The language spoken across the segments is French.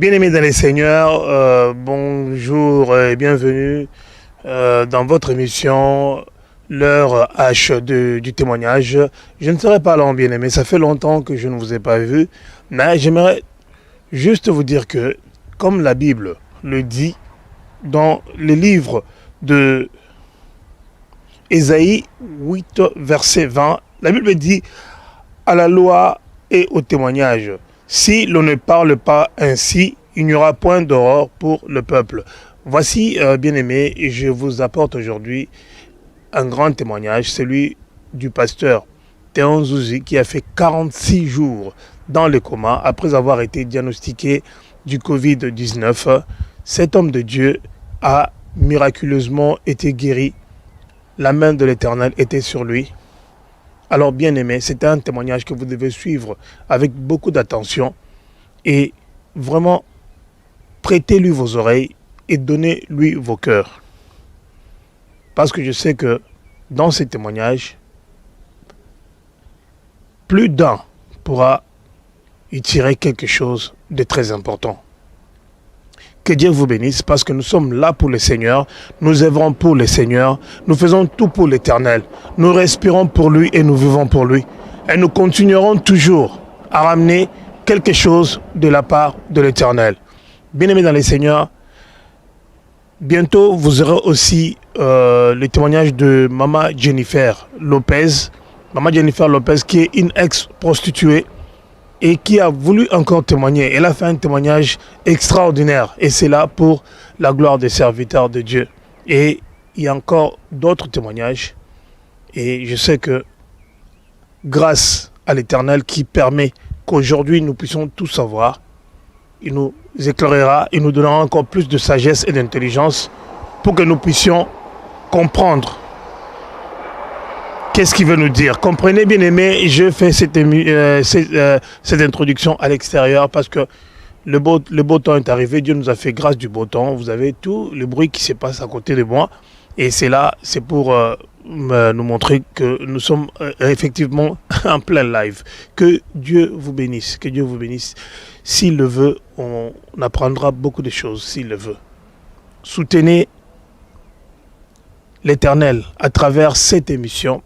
Bien-aimés dans les seigneurs, bonjour et bienvenue dans votre émission L'heure H du témoignage. Je ne serai pas long, bien-aimés, ça fait longtemps que je ne vous ai pas vu, mais j'aimerais juste vous dire que, comme la Bible le dit dans les livres de Ésaïe 8, verset 20, la Bible dit à la loi et au témoignage. Si l'on ne parle pas ainsi, il n'y aura point d'aurore pour le peuple. Voici, bien-aimés, je vous apporte aujourd'hui un grand témoignage, celui du pasteur Théon Zouzi, qui a fait 46 jours dans le coma après avoir été diagnostiqué du Covid-19. Cet homme de Dieu a miraculeusement été guéri. La main de l'Éternel était sur lui. Alors, bien-aimé, c'est un témoignage que vous devez suivre avec beaucoup d'attention et vraiment prêtez-lui vos oreilles et donnez-lui vos cœurs. Parce que je sais que dans ces témoignages, plus d'un pourra y tirer quelque chose de très important. Que Dieu vous bénisse parce que nous sommes là pour le Seigneur, nous œuvrons pour le Seigneur, nous faisons tout pour l'Éternel, nous respirons pour lui et nous vivons pour lui. Et nous continuerons toujours à ramener quelque chose de la part de l'Éternel. Bien-aimés dans les Seigneurs, bientôt vous aurez aussi le témoignage de Maman Jennifer Lopez. Maman Jennifer Lopez qui est une ex-prostituée et qui a voulu encore témoigner. Elle a fait un témoignage extraordinaire et c'est là pour la gloire des serviteurs de Dieu. Et il y a encore d'autres témoignages et je sais que grâce à l'Éternel qui permet qu'aujourd'hui nous puissions tout savoir, il nous éclairera, il nous donnera encore plus de sagesse et d'intelligence pour que nous puissions comprendre qu'est-ce qu'il veut nous dire. Comprenez, bien aimé, je fais cette introduction à l'extérieur parce que le beau temps est arrivé. Dieu nous a fait grâce du beau temps. Vous avez tout le bruit qui se passe à côté de moi. Et c'est là, c'est pour nous montrer que nous sommes effectivement en plein live. Que Dieu vous bénisse. Que Dieu vous bénisse. S'il le veut, on apprendra beaucoup de choses, s'il le veut. Soutenez l'Éternel à travers cette émission.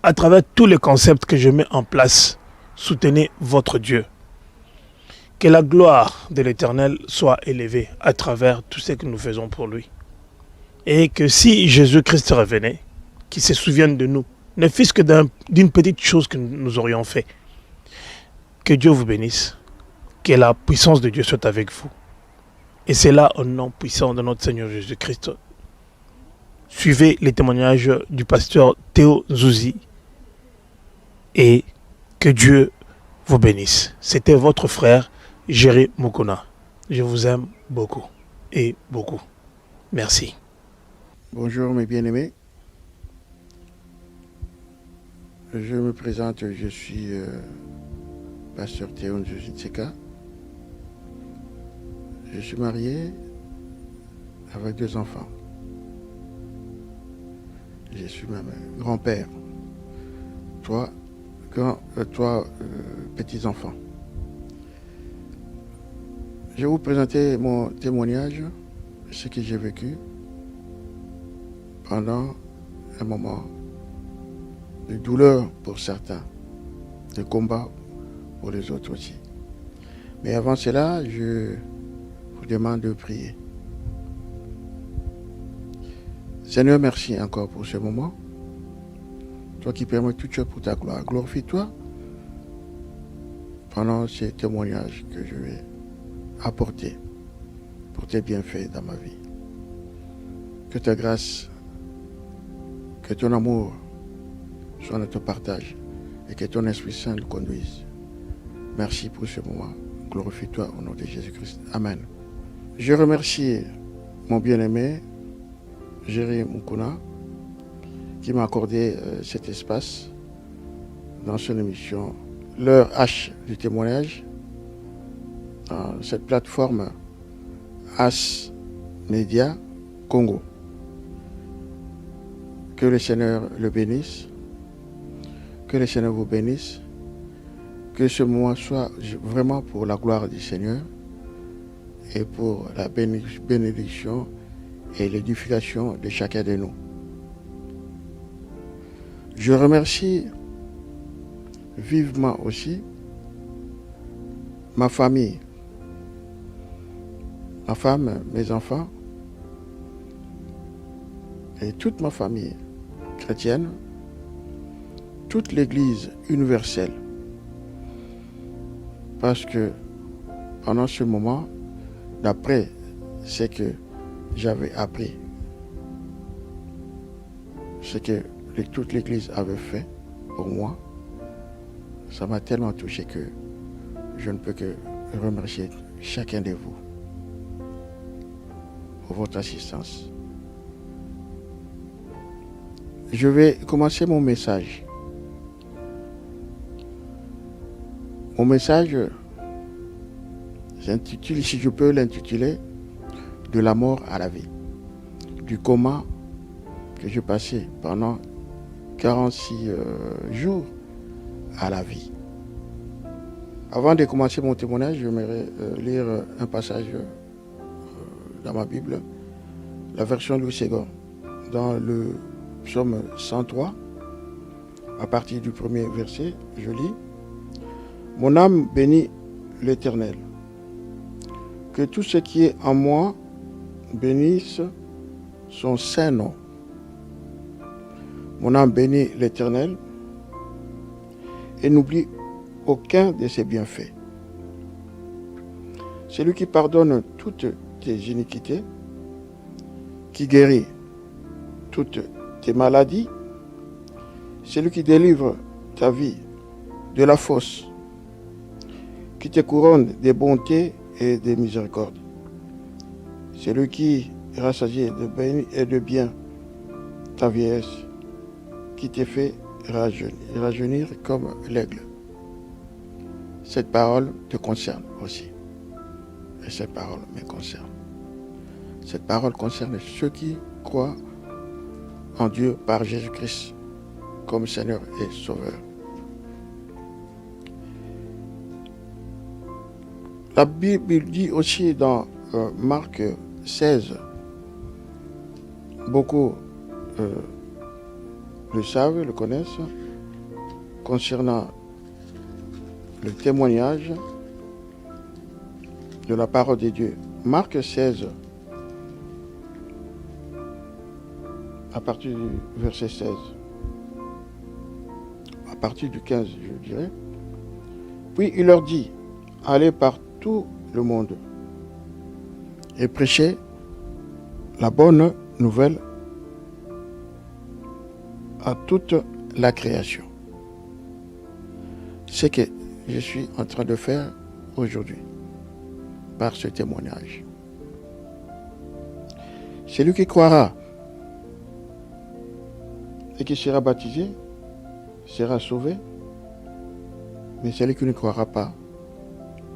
À travers tous les concepts que je mets en place, soutenez votre Dieu. Que la gloire de l'Éternel soit élevée à travers tout ce que nous faisons pour lui. Et que si Jésus-Christ revenait, qu'il se souvienne de nous, ne fût-ce que d'une petite chose que nous aurions fait. Que Dieu vous bénisse. Que la puissance de Dieu soit avec vous. Et c'est là au nom puissant de notre Seigneur Jésus-Christ. Suivez les témoignages du pasteur Théo Zouzi. Et que Dieu vous bénisse. C'était votre frère, Jerry Mukuna. Je vous aime beaucoup et beaucoup. Merci. Bonjour mes bien-aimés. Je me présente, je suis pasteur Théon Zouzi-Tseka. Je suis marié avec 2 enfants. Je suis même grand-père. 3 petits-enfants. Je vais vous présenter mon témoignage, ce que j'ai vécu pendant un moment de douleur pour certains, de combat pour les autres aussi. Mais avant cela, je vous demande de prier. Seigneur, merci encore pour ce moment. Toi qui permets toute chose pour ta gloire. Glorifie-toi pendant ces témoignages que je vais apporter pour tes bienfaits dans ma vie. Que ta grâce, que ton amour soit notre partage et que ton Esprit Saint nous conduise. Merci pour ce moment. Glorifie-toi au nom de Jésus-Christ. Amen. Je remercie mon bien-aimé, Jerry Mukuna, qui m'a accordé cet espace dans son émission L'heure H du témoignage, dans cette plateforme As Media Congo. Que le Seigneur le bénisse, que le Seigneur vous bénisse, que ce moment soit vraiment pour la gloire du Seigneur et pour la bénédiction et l'édification de chacun de nous. Je remercie vivement aussi ma famille, ma femme, mes enfants et toute ma famille chrétienne, toute l'Église universelle. Parce que pendant ce moment, d'après ce que j'avais appris, ce que toute l'Église avait fait pour moi, ça m'a tellement touché que je ne peux que remercier chacun de vous pour votre assistance. Je vais commencer mon message. Mon message s'intitule, si je peux l'intituler, de la mort à la vie, du coma que j'ai passé pendant 46 jours à la vie. Avant de commencer mon témoignage, j'aimerais lire un passage dans ma Bible, la version Louis II, dans le psaume 103, à partir du premier verset, je lis « Mon âme bénit l'Éternel. Que tout ce qui est en moi bénisse son saint nom. Mon âme bénit l'Éternel et n'oublie aucun de ses bienfaits. C'est lui qui pardonne toutes tes iniquités, qui guérit toutes tes maladies. C'est lui qui délivre ta vie de la fosse, qui te couronne de bonté et de miséricorde. C'est lui qui rassasie de bien ta vieillesse, qui te fait rajeunir comme l'aigle. Cette parole te concerne aussi. Et cette parole me concerne. Cette parole concerne ceux qui croient en Dieu par Jésus-Christ comme Seigneur et Sauveur. La Bible dit aussi dans Marc 16, beaucoup le savent, le connaissent, concernant le témoignage de la parole de Dieu. Marc 16, à partir du verset 16, à partir du 15, je dirais. Puis il leur dit, allez par tout le monde et prêchez la bonne nouvelle à toute la création. C'est ce que je suis en train de faire aujourd'hui par ce témoignage. Celui qui croira et qui sera baptisé sera sauvé, mais celui qui ne croira pas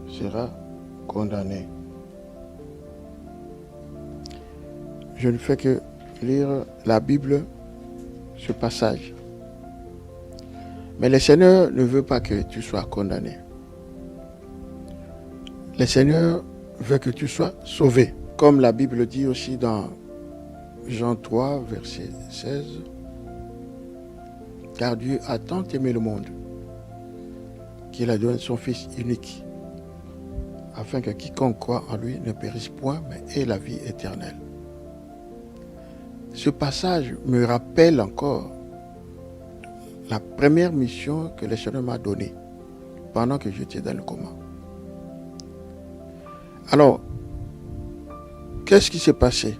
sera condamné. Je ne fais que lire la Bible, ce passage. Mais le Seigneur ne veut pas que tu sois condamné. Le Seigneur veut que tu sois sauvé. Comme la Bible dit aussi dans Jean 3, verset 16. Car Dieu a tant aimé le monde qu'il a donné son Fils unique, afin que quiconque croit en lui ne périsse point, mais ait la vie éternelle. Ce passage me rappelle encore la première mission que le Seigneur m'a donnée pendant que j'étais dans le coma. Alors, qu'est-ce qui s'est passé?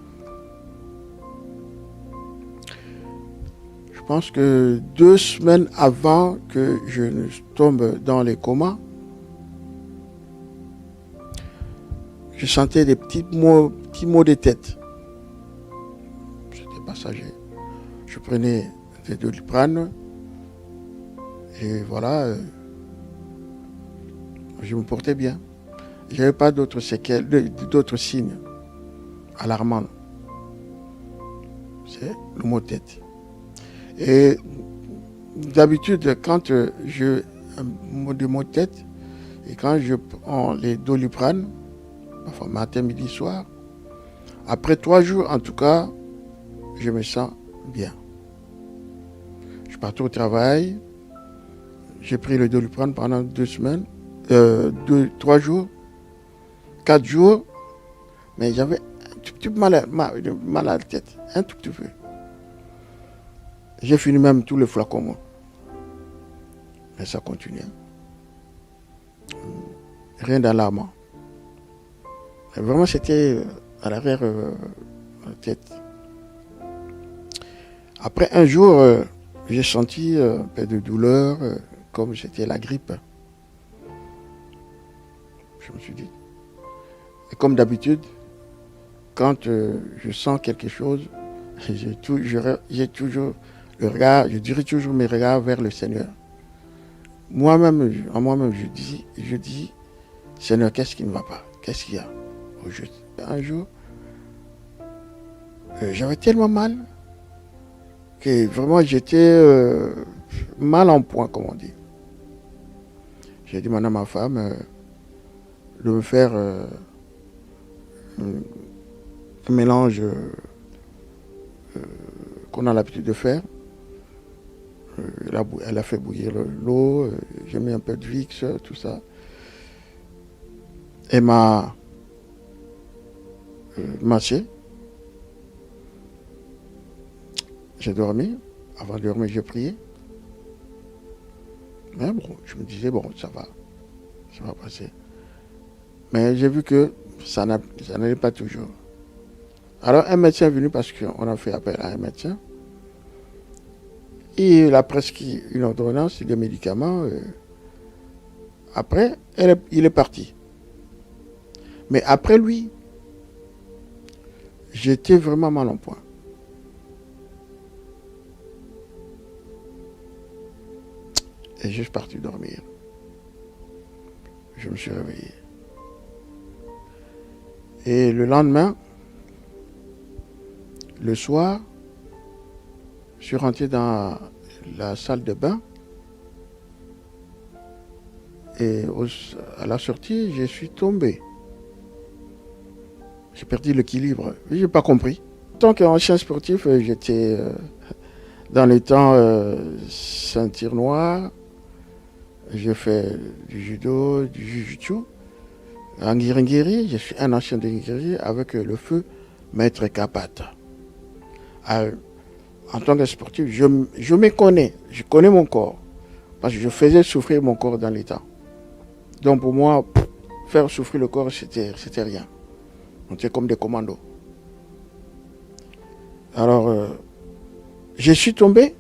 Je pense que 2 semaines avant que je ne tombe dans les comas, je sentais des petits maux de tête. C'était passager. Je prenais des Doliprane et voilà, je me portais bien. Je n'avais pas d'autres séquelles, d'autres signes alarmants. C'est le mot de tête. Et d'habitude, quand je de maux de tête et quand je prends les Doliprane, Parfois matin, midi, soir. Après 3 jours, en tout cas, je me sens bien. Je pars au travail. J'ai pris le Doliprane pendant 2 semaines, 3 jours, 4 jours. Mais j'avais un tout petit peu mal à la tête. Un tout petit peu. J'ai fini même tous les flacons, moi. Mais ça continuait. Rien d'alarmant. Vraiment, c'était à l'arrière de la tête. Après un jour, j'ai senti un peu de douleur, comme c'était la grippe. Je me suis dit. Et comme d'habitude, quand je sens quelque chose, j'ai toujours le regard, je dirais toujours mes regards vers le Seigneur. Moi-même, je dis, Seigneur, qu'est-ce qui ne va pas? Qu'est-ce qu'il y a? Un jour, j'avais tellement mal que vraiment j'étais mal en point, comme on dit. J'ai demandé à ma femme de me faire un mélange qu'on a l'habitude de faire. Elle a fait bouillir l'eau, j'ai mis un peu de Vicks, tout ça. Elle m'a massé. J'ai dormi. Avant de dormir, j'ai prié. Mais bon, je me disais, bon, ça va passer. Mais j'ai vu que ça n'allait pas toujours. Alors un médecin est venu parce qu'on a fait appel à un médecin. Et il a prescrit une ordonnance de médicaments. Après, il est parti. Mais après lui, j'étais vraiment mal en point. Et je suis parti dormir. Je me suis réveillé. Et le lendemain, le soir, je suis rentré dans la salle de bain. Et à la sortie, je suis tombé. J'ai perdu l'équilibre. Je n'ai pas compris. En tant qu'ancien sportif, j'étais dans les temps ceinture noire. J'ai fait du judo, du jujutsu. En Ngiri, je suis un ancien de Ngiri avec le feu Maître Kapata. En tant que sportif, je me connais. Je connais mon corps. Parce que je faisais souffrir mon corps dans les temps. Donc pour moi, faire souffrir le corps, c'était rien. On était comme des commandos. Alors, je suis tombé.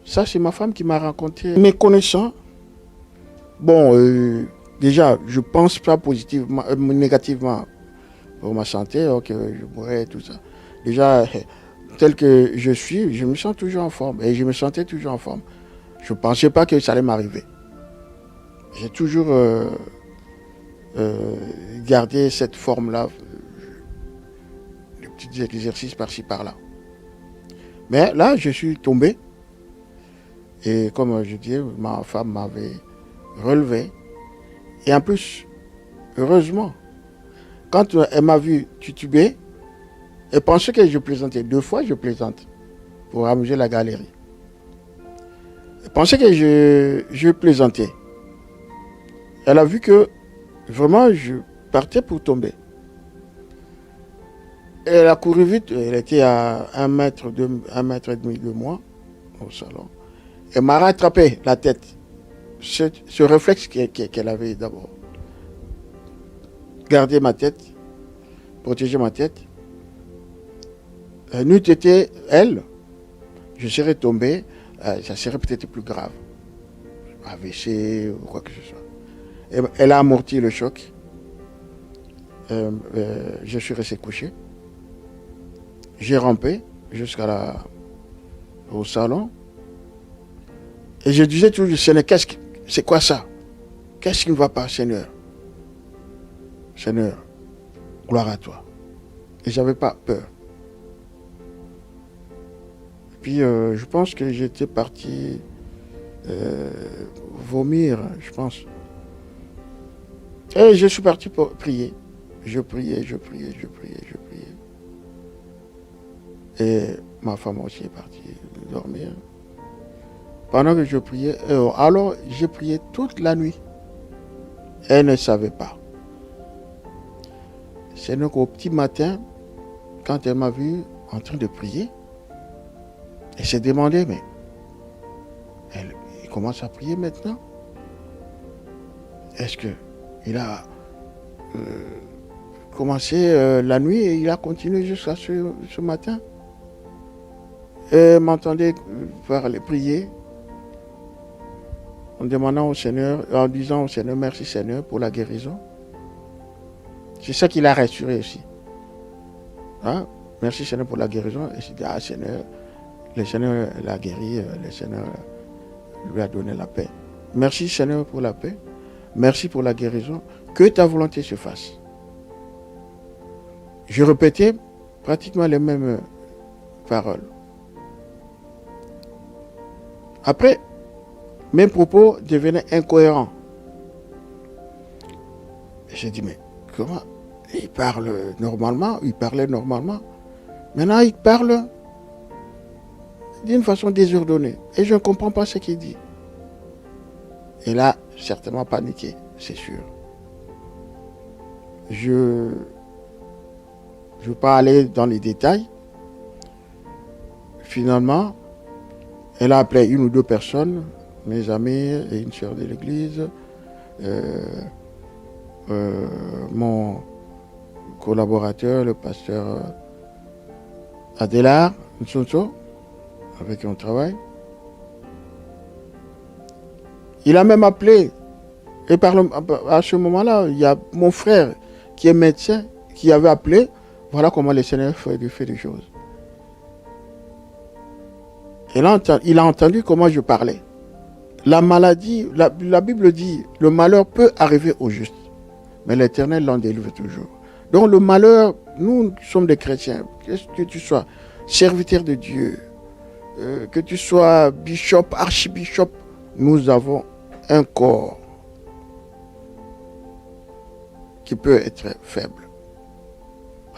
Ça, c'est ma femme qui m'a raconté. Me connaissant, bon, déjà, je ne pense pas positivement, négativement pour ma santé, que je mourrais, tout ça. Déjà, tel que je suis, je me sens toujours en forme. Et je me sentais toujours en forme. Je ne pensais pas que ça allait m'arriver. J'ai toujours gardé cette forme-là, des petits exercices par-ci, par-là. Mais là, je suis tombé. Et comme je dis, ma femme m'avait relevé. Et en plus, heureusement, quand elle m'a vu tituber, elle pensait que je plaisantais. 2 fois, je plaisante pour amuser la galerie. Elle pensait que je plaisantais. Elle a vu que vraiment je partais pour tomber. Elle a couru vite, elle était à 1 mètre et demi de moi au salon. Elle m'a rattrapé la tête. Ce réflexe qu'elle avait d'abord. Garder ma tête, protéger ma tête. N'eût été elle, je serais tombé, ça serait peut-être plus grave. AVC ou quoi que ce soit. Elle a amorti le choc. Je suis resté couché. J'ai rampé au salon. Et je disais toujours, Seigneur, c'est quoi ça? Qu'est-ce qui ne va pas, Seigneur? Seigneur, gloire à toi. Et je n'avais pas peur. Et puis, je pense que j'étais parti vomir, je pense. Et je suis parti pour prier. Je priais. Et ma femme aussi est partie dormir. Pendant que je priais, alors j'ai prié toute la nuit. Elle ne savait pas. C'est donc au petit matin, quand elle m'a vu en train de prier, elle s'est demandé, mais il commence à prier maintenant. Est-ce qu'il a commencé la nuit et il a continué jusqu'à ce matin? Elle m'entendait parler, prier, en demandant au Seigneur, en disant au Seigneur, merci Seigneur pour la guérison. C'est ça qui l'a rassuré aussi. Hein? Merci Seigneur pour la guérison. Et j'ai dit, ah Seigneur, le Seigneur l'a guéri, le Seigneur lui a donné la paix. Merci Seigneur pour la paix. Merci pour la guérison. Que ta volonté se fasse. Je répétais pratiquement les mêmes paroles. Après, mes propos devenaient incohérents. J'ai dit, mais comment? Il parlait normalement. Maintenant, il parle d'une façon désordonnée. Et je ne comprends pas ce qu'il dit. Et là, certainement paniqué, c'est sûr. Je ne veux pas aller dans les détails. Finalement, elle a appelé une ou deux personnes, mes amis et une sœur de l'église, mon collaborateur, le pasteur Adélard Nsonso, avec qui on travaille. Il a même appelé, et à ce moment-là, il y a mon frère qui est médecin, qui avait appelé. Voilà comment le Seigneur fait des choses. Et là, il a entendu comment je parlais. La maladie, la Bible dit, le malheur peut arriver au juste, mais l'Éternel l'en délivre toujours. Donc le malheur, nous sommes des chrétiens, que tu sois serviteur de Dieu, que tu sois bishop, archibishop, nous avons un corps qui peut être faible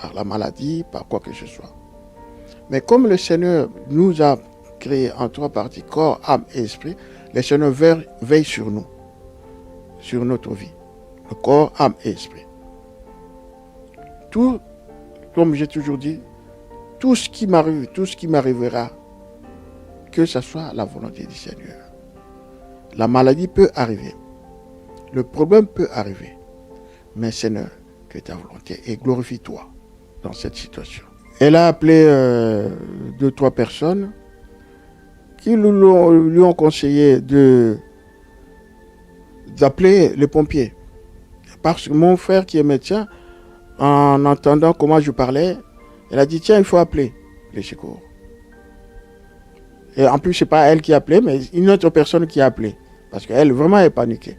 par la maladie, par quoi que ce soit. Mais comme le Seigneur nous a créé en trois parties, corps, âme et esprit, le Seigneur veille sur nous, sur notre vie, le corps, âme et esprit. Tout, comme j'ai toujours dit, tout ce qui m'arrive, tout ce qui m'arrivera, que ce soit la volonté du Seigneur. La maladie peut arriver, le problème peut arriver, mais Seigneur, que ta volonté et glorifie-toi dans cette situation. Elle a appelé 2-3 personnes qui lui ont conseillé d'appeler les pompiers. Parce que mon frère qui est médecin, en entendant comment je parlais, elle a dit, tiens, il faut appeler les secours. Et en plus, ce n'est pas elle qui a appelé, mais une autre personne qui a appelé. Parce qu'elle vraiment est paniquée.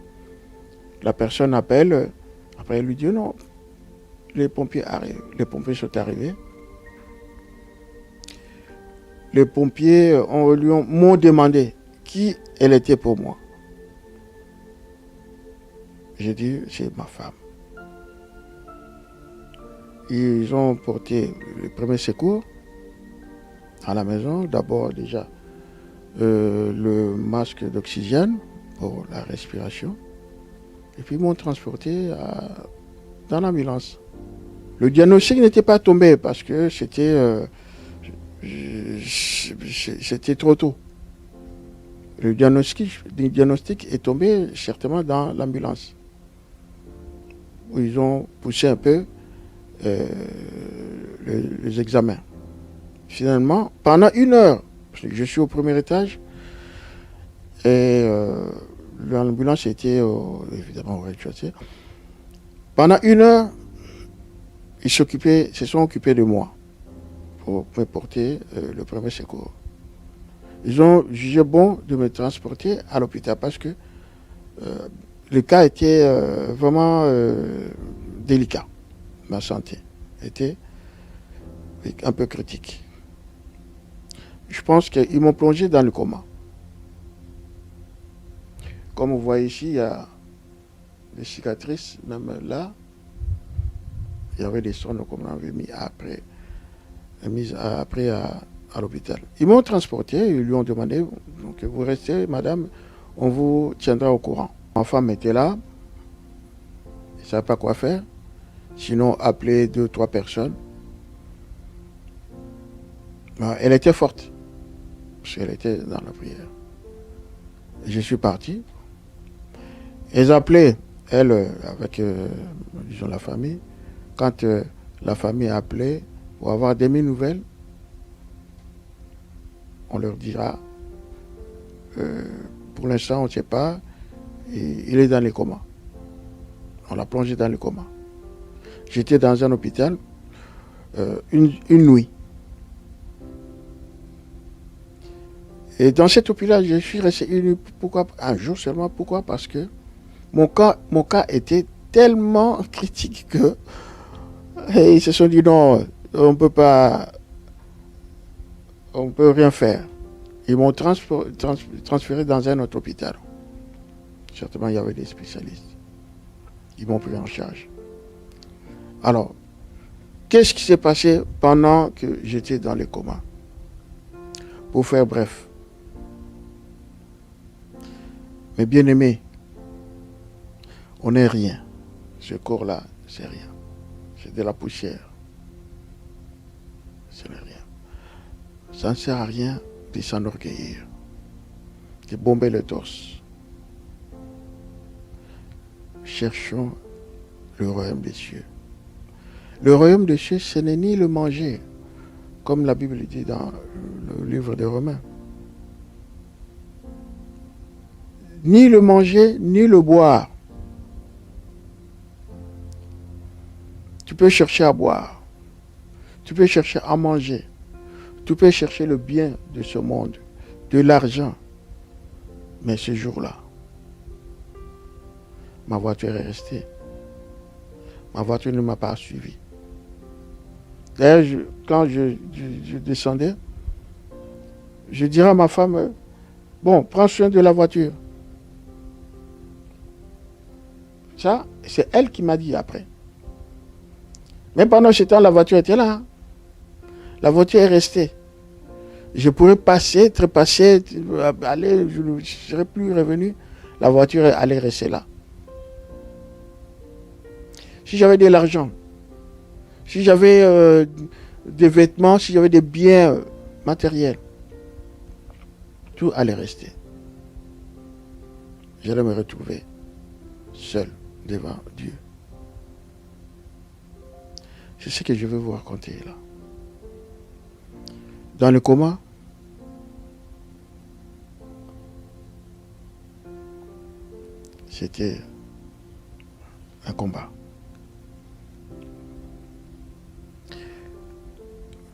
La personne appelle, après elle lui dit, non, les pompiers arrivent. Les pompiers sont arrivés. Les pompiers m'ont demandé qui elle était pour moi. J'ai dit, c'est ma femme. Ils ont porté le premier secours à la maison. D'abord déjà le masque d'oxygène pour la respiration. Et puis ils m'ont transporté dans l'ambulance. Le diagnostic n'était pas tombé parce que c'était trop tôt. Le diagnostic est tombé certainement dans l'ambulance, où ils ont poussé un peu les examens. Finalement, pendant 1 heure, je suis au premier étage et l'ambulance était évidemment au rez-de-chaussée. Pendant 1 heure, ils se sont occupés de moi pour me porter le premier secours. Ils ont jugé bon de me transporter à l'hôpital parce que le cas était vraiment délicat. Ma santé était un peu critique. Je pense qu'ils m'ont plongé dans le coma. Comme vous voyez ici, il y a des cicatrices, même là. Il y avait des sondes qu'on avait mis après à l'hôpital. Ils m'ont transporté, ils lui ont demandé, donc vous restez, madame, on vous tiendra au courant. Ma femme était là, elle ne savait pas quoi faire, sinon appeler 2-3 personnes. Elle était forte, parce qu'elle était dans la prière. Je suis parti. Elles appelaient, elle, avec disons, la famille. Quand la famille appelait pour avoir des nouvelles, on leur dira, pour l'instant, on ne sait pas, il est dans les comas. On l'a plongé dans le coma. J'étais dans un hôpital une nuit. Et dans cet hôpital, je suis resté une nuit. Pourquoi? Un jour seulement. Pourquoi? Parce que mon cas était tellement critique que ils se sont dit non, on peut rien faire. Ils m'ont transféré dans un autre hôpital. Certainement, il y avait des spécialistes. Ils m'ont pris en charge. Alors, qu'est-ce qui s'est passé pendant que j'étais dans le coma? Pour faire bref. Mais bien aimé, on n'est rien. Ce corps-là, c'est rien. C'est de la poussière. Ce n'est rien. Ça ne sert à rien de s'enorgueillir, de bomber le torse. Cherchons le royaume des cieux. Le royaume des cieux, ce n'est ni le manger, comme la Bible dit dans le livre des Romains. Ni le manger, ni le boire. Tu peux chercher à boire. Tu peux chercher à manger. Tu peux chercher le bien de ce monde, de l'argent. Mais ce jour-là, ma voiture est restée. Ma voiture ne m'a pas suivi. D'ailleurs, quand je descendais, je dirais à ma femme, bon, prends soin de la voiture. Ça, c'est elle qui m'a dit après. Mais pendant ce temps, la voiture était là. La voiture est restée. Je pourrais passer, trépasser, aller, je ne serais plus revenu. La voiture allait rester là. Si j'avais de l'argent, si j'avais des vêtements, si j'avais des biens matériels, tout allait rester. J'allais me retrouver seul devant Dieu. C'est ce que je veux vous raconter là. Dans le coma, c'était un combat.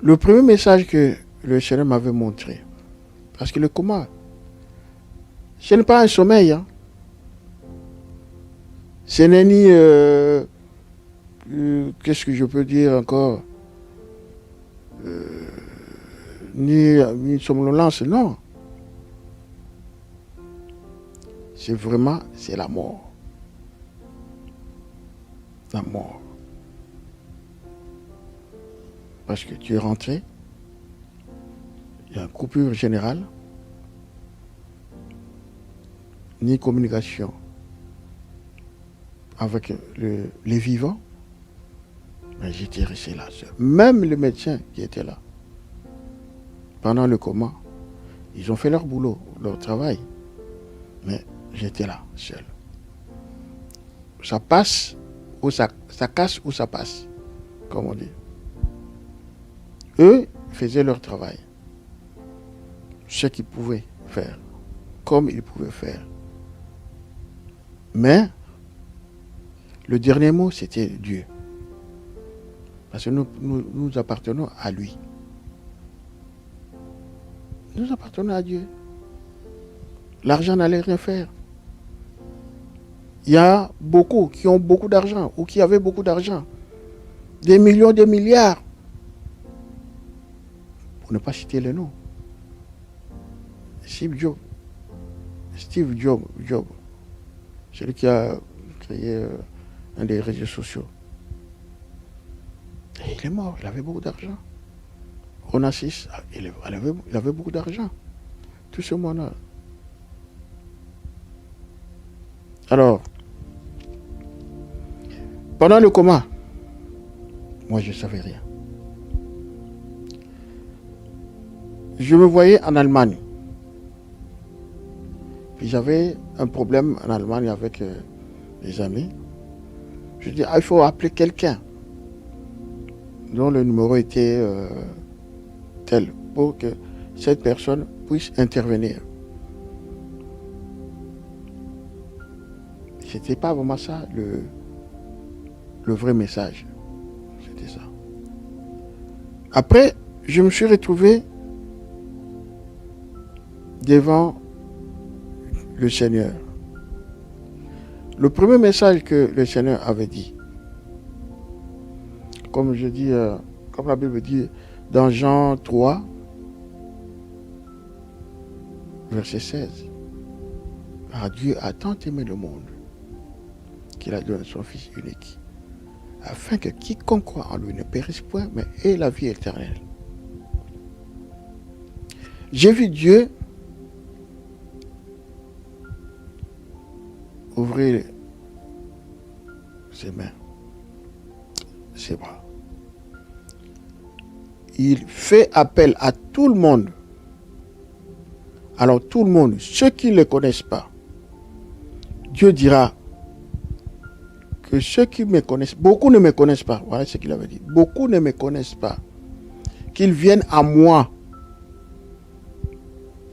Le premier message que le Seigneur m'avait montré, parce que le coma, ce n'est pas un sommeil. Hein. Ce n'est ni, qu'est-ce que je peux dire encore, ni une somnolence, non. C'est vraiment, c'est la mort. La mort. Parce que tu es rentré, il y a une coupure générale, ni communication avec les vivants, mais j'étais resté là seul. Même les médecins qui étaient là, pendant le coma, ils ont fait leur boulot, leur travail, mais j'étais là seul. Ça passe ou ça casse ou ça passe, comme on dit. Eux faisaient leur travail, ce qu'ils pouvaient faire, comme ils pouvaient faire. Mais le dernier mot, c'était Dieu. Parce que nous appartenons à lui. Nous appartenons à Dieu. L'argent n'allait rien faire. Il y a beaucoup qui ont beaucoup d'argent ou qui avaient beaucoup d'argent. Des millions, des milliards. Pour ne pas citer le nom. Steve Jobs, celui qui a créé un des réseaux sociaux. Et il est mort, il avait beaucoup d'argent. Onassis, il avait beaucoup d'argent. Tout ce monde-là. Alors, pendant le coma, moi je ne savais rien. Je me voyais en Allemagne. Puis j'avais un problème en Allemagne avec des amis. Je dis, il faut appeler quelqu'un dont le numéro était tel pour que cette personne puisse intervenir. C'était pas vraiment ça le vrai message. C'était ça. Après, je me suis retrouvé devant le Seigneur. Le premier message que le Seigneur avait dit, comme je dis, comme la Bible dit dans Jean 3, verset 16, car Dieu a tant aimé le monde qu'il a donné son Fils unique, afin que quiconque croit en lui ne périsse point, mais ait la vie éternelle. J'ai vu Dieu ouvrir ses mains, ses bras. Il fait appel à tout le monde. Alors tout le monde, ceux qui ne le connaissent pas, Dieu dira que ceux qui me connaissent, beaucoup ne me connaissent pas, voilà ce qu'il avait dit, beaucoup ne me connaissent pas, qu'ils viennent à moi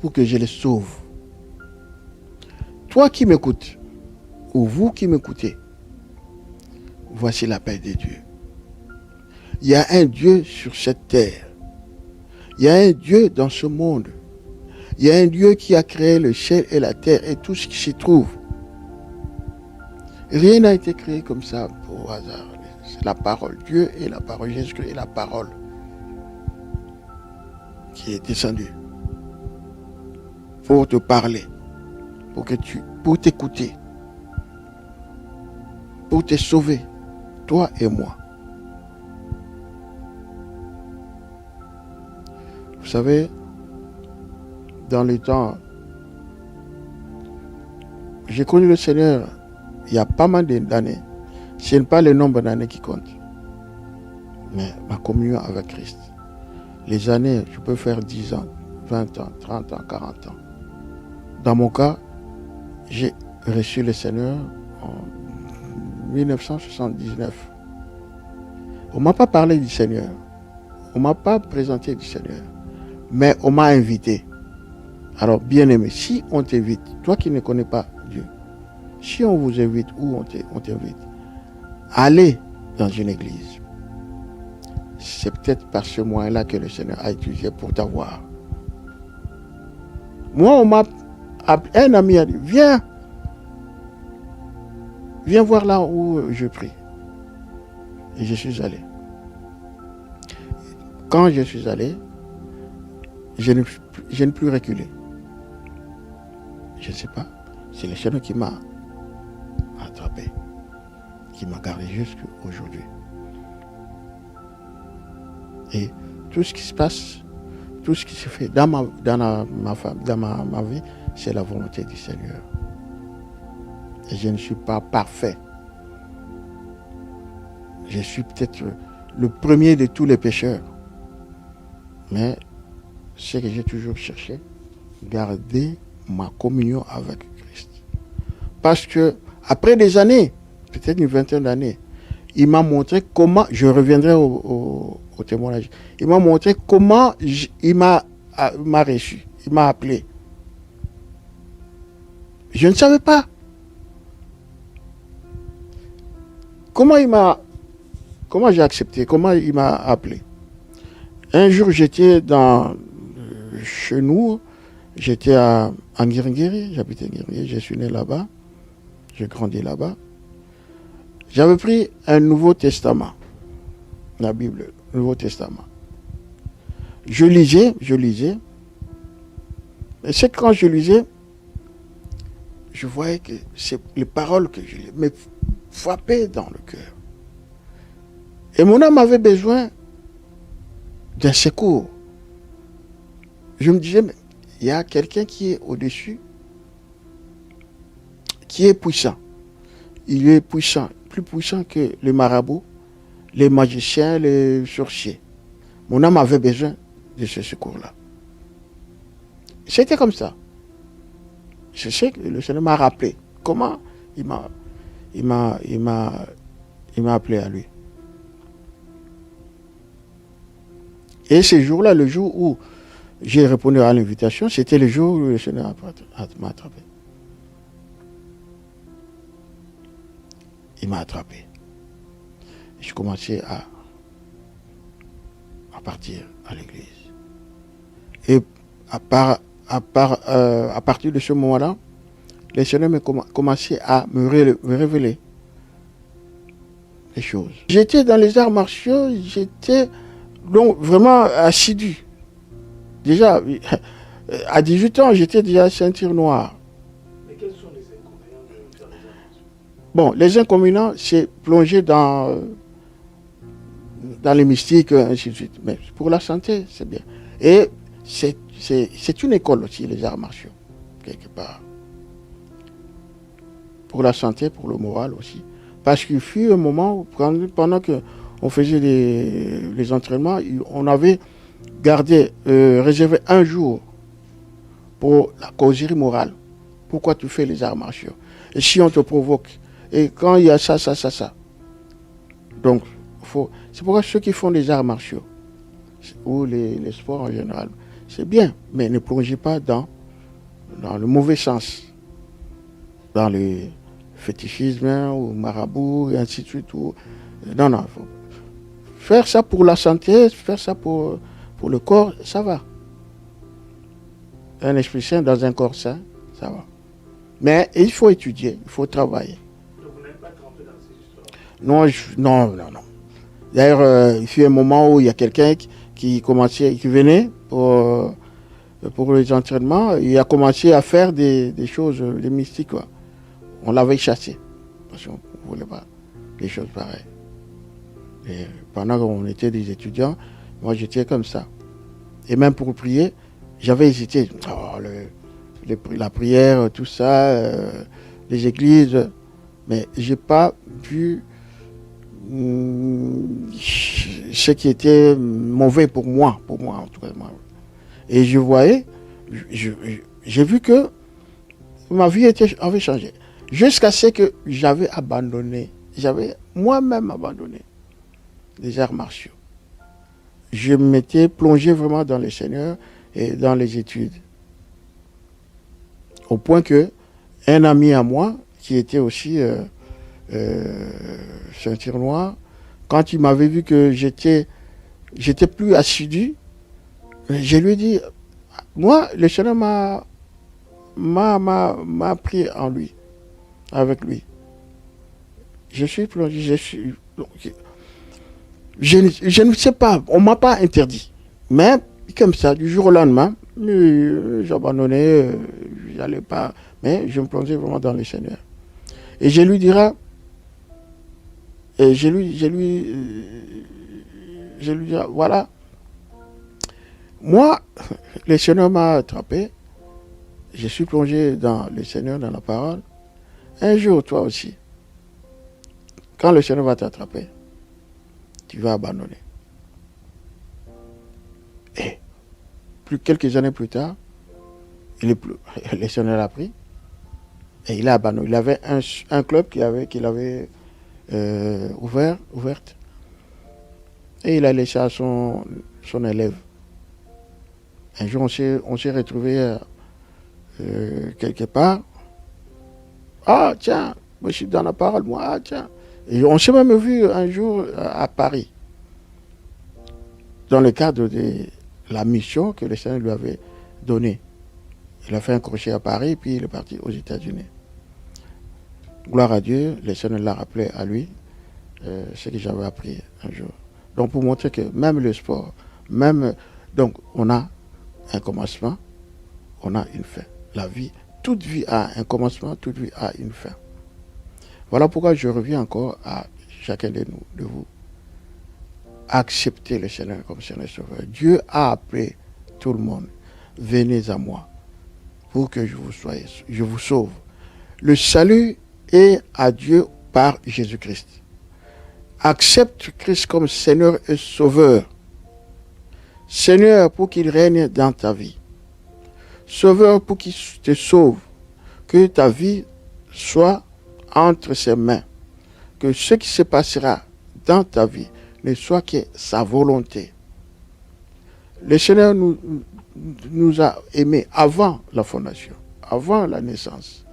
pour que je les sauve. Toi qui m'écoutes, ou vous qui m'écoutez, voici l'appel de Dieu. Il y a un Dieu sur cette terre. Il y a un Dieu dans ce monde. Il y a un Dieu qui a créé le ciel et la terre et tout ce qui s'y trouve. Rien n'a été créé comme ça au hasard. C'est la parole. Dieu et la parole. Jésus-Christ est la parole qui est descendue pour te parler, pour t'écouter, pour te sauver, toi et moi. Vous savez, dans les temps, j'ai connu le Seigneur il y a pas mal d'années. Ce n'est pas le nombre d'années qui compte, mais ma communion avec Christ. Les années, je peux faire 10 ans, 20 ans, 30 ans, 40 ans. Dans mon cas, j'ai reçu le Seigneur en 1979. On ne m'a pas parlé du Seigneur. On ne m'a pas présenté du Seigneur. Mais on m'a invité. Alors, bien-aimé, si on t'invite, toi qui ne connais pas Dieu, si on vous invite ou on t'invite, allez dans une église. C'est peut-être par ce moyen-là que le Seigneur a utilisé pour t'avoir. Moi, un ami a dit, viens voir là où je prie. Et je suis allé. Quand je suis allé, je n'ai plus reculé. Je ne sais pas. C'est le Seigneur qui m'a attrapé, qui m'a gardé jusqu'à aujourd'hui. Et tout ce qui se passe, tout ce qui se fait dans ma vie, c'est la volonté du Seigneur. Et je ne suis pas parfait. Je suis peut-être le premier de tous les pécheurs. Mais ce que j'ai toujours cherché, garder ma communion avec Christ. Parce que après des années, peut-être une vingtaine d'années, il m'a montré comment, je reviendrai au témoignage, il m'a montré comment il m'a reçu, il m'a appelé. Je ne savais pas. Comment j'ai accepté, comment il m'a appelé. Un jour, j'étais chez nous, j'étais à Nguirngiri, j'habitais Nguirngiri, je suis né là-bas, j'ai grandi là-bas. J'avais pris un Nouveau Testament, la Bible, le Nouveau Testament. Je lisais, et c'est quand je lisais, je voyais que les paroles que je lisais me frappaient dans le cœur. Et mon âme avait besoin d'un secours. Je me disais, mais il y a quelqu'un qui est au-dessus, qui est puissant. Il est puissant, plus puissant que les marabouts, les magiciens, les sorciers. Mon âme avait besoin de ce secours-là. C'était comme ça. Je sais que le Seigneur m'a rappelé. Comment il m'a appelé à lui. Et ce jour-là, le jour où j'ai répondu à l'invitation, c'était le jour où le Seigneur m'a attrapé. Il m'a attrapé. Je commençais à partir à l'église. Et à partir de ce moment-là, le Seigneur m'a commencé à me révéler les choses. J'étais dans les arts martiaux, j'étais donc vraiment assidu. Déjà, à 18 ans, j'étais déjà ceinture noire. Mais quels sont les inconvénients de faire les arts martiaux? Bon, les inconvénients, c'est plonger dans les mystiques, ainsi de suite. Mais pour la santé, c'est bien. Et c'est une école aussi, les arts martiaux, quelque part. Pour la santé, pour le moral aussi. Parce qu'il fut un moment, pendant qu'on faisait les entraînements, on avait gardé, réservé un jour pour la causerie morale. Pourquoi tu fais les arts martiaux? Et si on te provoque, et quand il y a ça. Donc, c'est pourquoi ceux qui font les arts martiaux, ou les sports en général, c'est bien, mais ne plongez pas dans le mauvais sens, dans le fétichisme, ou marabout, et ainsi de suite. Non, il faut faire ça pour la santé, faire ça pour le corps, ça va. Un esprit sain dans un corps sain, ça va. Mais il faut étudier, il faut travailler. Donc vous n'êtes pas trempé dans ces histoires? Non. D'ailleurs, il fut un moment où il y a quelqu'un qui venait pour les entraînements, il a commencé à faire des choses, des mystiques, quoi. On l'avait chassé, parce qu'on ne voulait pas des choses pareilles. Et pendant qu'on était des étudiants, moi j'étais comme ça. Et même pour prier, j'avais hésité. La prière, tout ça, les églises, mais j'ai pas vu ce qui était mauvais pour moi en tout cas. Et je voyais, j'ai vu que ma vie avait changé. Jusqu'à ce que j'avais moi-même abandonné les arts martiaux. Je m'étais plongé vraiment dans le Seigneur et dans les études. Au point que un ami à moi, qui était aussi ceinture noire, quand il m'avait vu que j'étais plus assidu, je lui ai dit, moi, le Seigneur m'a pris en lui, avec lui. Je suis plongé, je ne sais pas, on ne m'a pas interdit. Mais comme ça, du jour au lendemain, j'abandonnais, j'allais pas, mais je me plongeais vraiment dans le Seigneur. Et je lui dirai, voilà, moi, le Seigneur m'a attrapé, je suis plongé dans le Seigneur, dans la parole. Un jour, toi aussi, quand le Seigneur va t'attraper, tu vas abandonner. Et quelques années plus tard, le Seigneur l'a pris et il a abandonné. Il avait un club qu'il avait ouverte, et il a laissé à son élève. Un jour, on s'est retrouvé quelque part. Ah tiens, moi je suis dans la parole, moi, ah tiens. Et on s'est même vu un jour à Paris, dans le cadre de la mission que le Seigneur lui avait donnée. Il a fait un crochet à Paris, puis il est parti aux États-Unis. Gloire à Dieu, le Seigneur l'a rappelé à lui, ce que j'avais appris un jour. Donc pour montrer que même le sport, donc on a un commencement, on a une fin. La vie, toute vie a un commencement, toute vie a une fin. Voilà pourquoi je reviens encore à chacun de vous. accepter le Seigneur comme Seigneur et Sauveur. Dieu a appelé tout le monde. Venez à moi pour que je vous sauve. Le salut est à Dieu par Jésus-Christ. Accepte Christ comme Seigneur et Sauveur. Seigneur pour qu'il règne dans ta vie. Sauveur pour qu'il te sauve. Que ta vie soit entre ses mains. Que ce qui se passera dans ta vie ne soit que sa volonté. Le Seigneur nous a aimés avant la fondation, avant la naissance.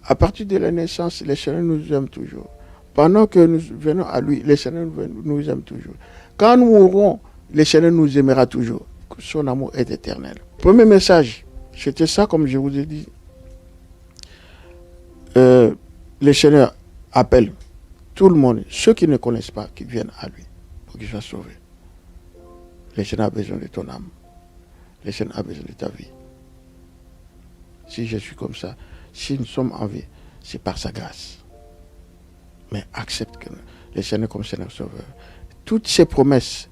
À partir de la naissance, le Seigneur nous aime toujours. Pendant que nous venons à lui, le Seigneur nous aime toujours. Quand nous mourrons, le Seigneur nous aimera toujours. Son amour est éternel. Premier message, c'était ça comme je vous ai dit. Le Seigneur appelle tout le monde, ceux qui ne connaissent pas, qui viennent à lui pour qu'ils soient sauvés. Le Seigneur a besoin de ton âme. Le Seigneur a besoin de ta vie. Si je suis comme ça, si nous sommes en vie, c'est par sa grâce. Mais accepte que le Seigneur comme Seigneur Sauveur. Toutes ses promesses,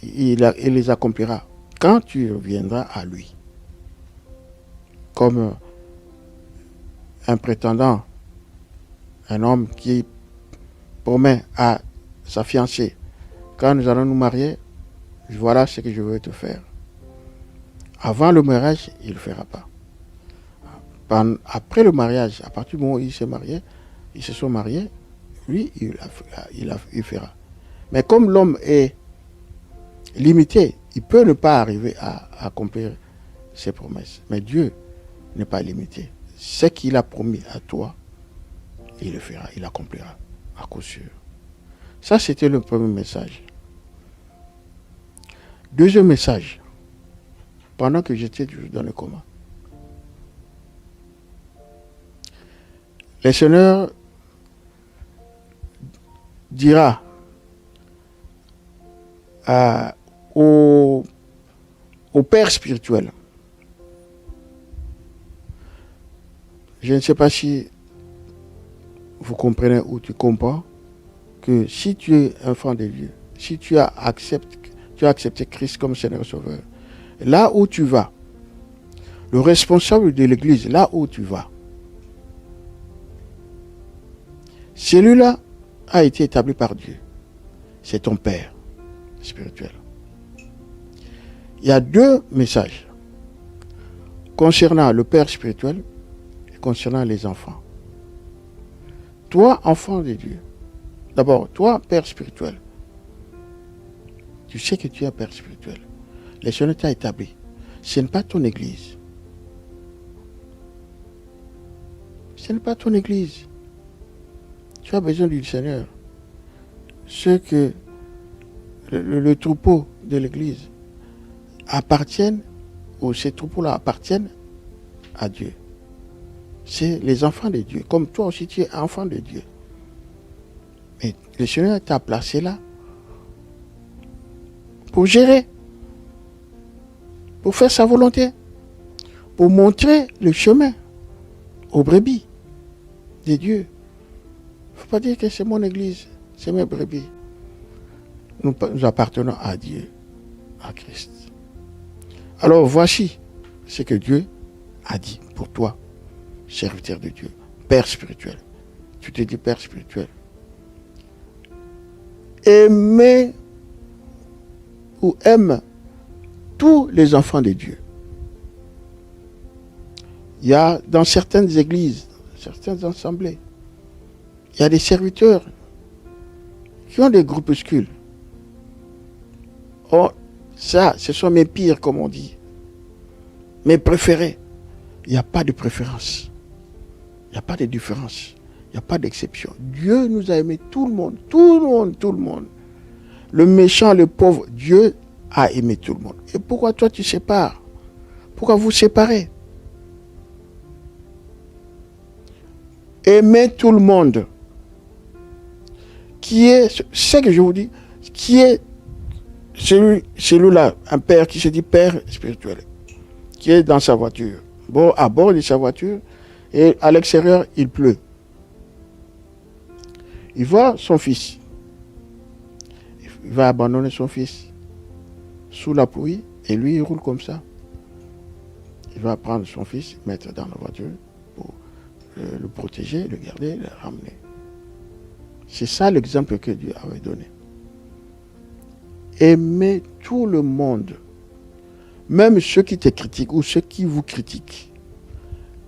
il les accomplira quand tu reviendras à lui. Comme un prétendant, un homme qui promet à sa fiancée, quand nous allons nous marier, voilà ce que je veux te faire. Avant le mariage, il ne le fera pas. Après le mariage, à partir du moment où ils se sont mariés, lui, il fera. Mais comme l'homme est limité, il peut ne pas arriver à accomplir ses promesses. Mais Dieu n'est pas limité. Ce qu'il a promis à toi, il le fera, il l'accomplira, à coup sûr. Ça, c'était le premier message. Deuxième message, pendant que j'étais toujours dans le coma. Le Seigneur dira au Père spirituel, je ne sais pas si vous comprenez ou tu comprends que si tu es enfant de Dieu, si tu as accepté Christ comme Seigneur Sauveur, là où tu vas, le responsable de l'Église, là où tu vas, celui-là a été établi par Dieu. C'est ton Père spirituel. Il y a deux messages concernant le Père spirituel et concernant les enfants. Toi, enfant de Dieu, d'abord, toi, Père spirituel, tu sais que tu es un Père spirituel. Le Seigneur t'a établi. Ce n'est pas ton Église. Ce n'est pas ton Église. Tu as besoin du Seigneur. Ceux que le troupeau de l'Église appartiennent, ou ces troupeaux-là appartiennent à Dieu. C'est les enfants de Dieu. Comme toi aussi, tu es enfant de Dieu. Mais le Seigneur t'a placé là pour gérer, pour faire sa volonté, pour montrer le chemin aux brebis de Dieu. Il ne faut pas dire que c'est mon église, c'est mes brebis. Nous appartenons à Dieu, à Christ. Alors voici ce que Dieu a dit pour toi, serviteur de Dieu, Père spirituel. Tu te dis Père spirituel. Aimez ou aime tous les enfants de Dieu. Il y a dans certaines églises, certaines assemblées, il y a des serviteurs qui ont des groupuscules. Oh, ça, ce sont mes pires, comme on dit. Mes préférés. Il n'y a pas de préférence. Il n'y a pas de différence. Il n'y a pas d'exception. Dieu nous a aimé tout le monde. Tout le monde, tout le monde. Le méchant, le pauvre, Dieu a aimé tout le monde. Et pourquoi toi tu sépares? Pourquoi vous séparez? Aimez tout le monde. Qui est, c'est que je vous dis, qui est celui-là, un père qui se dit père spirituel, qui est dans sa voiture, bon, à bord de sa voiture, et à l'extérieur, il pleut. Il voit son fils. il va abandonner son fils sous la pluie et lui, il roule comme ça. Il va prendre son fils, mettre dans la voiture pour le protéger, le garder, le ramener. C'est ça l'exemple que Dieu avait donné. Aimez tout le monde, même ceux qui te critiquent ou ceux qui vous critiquent.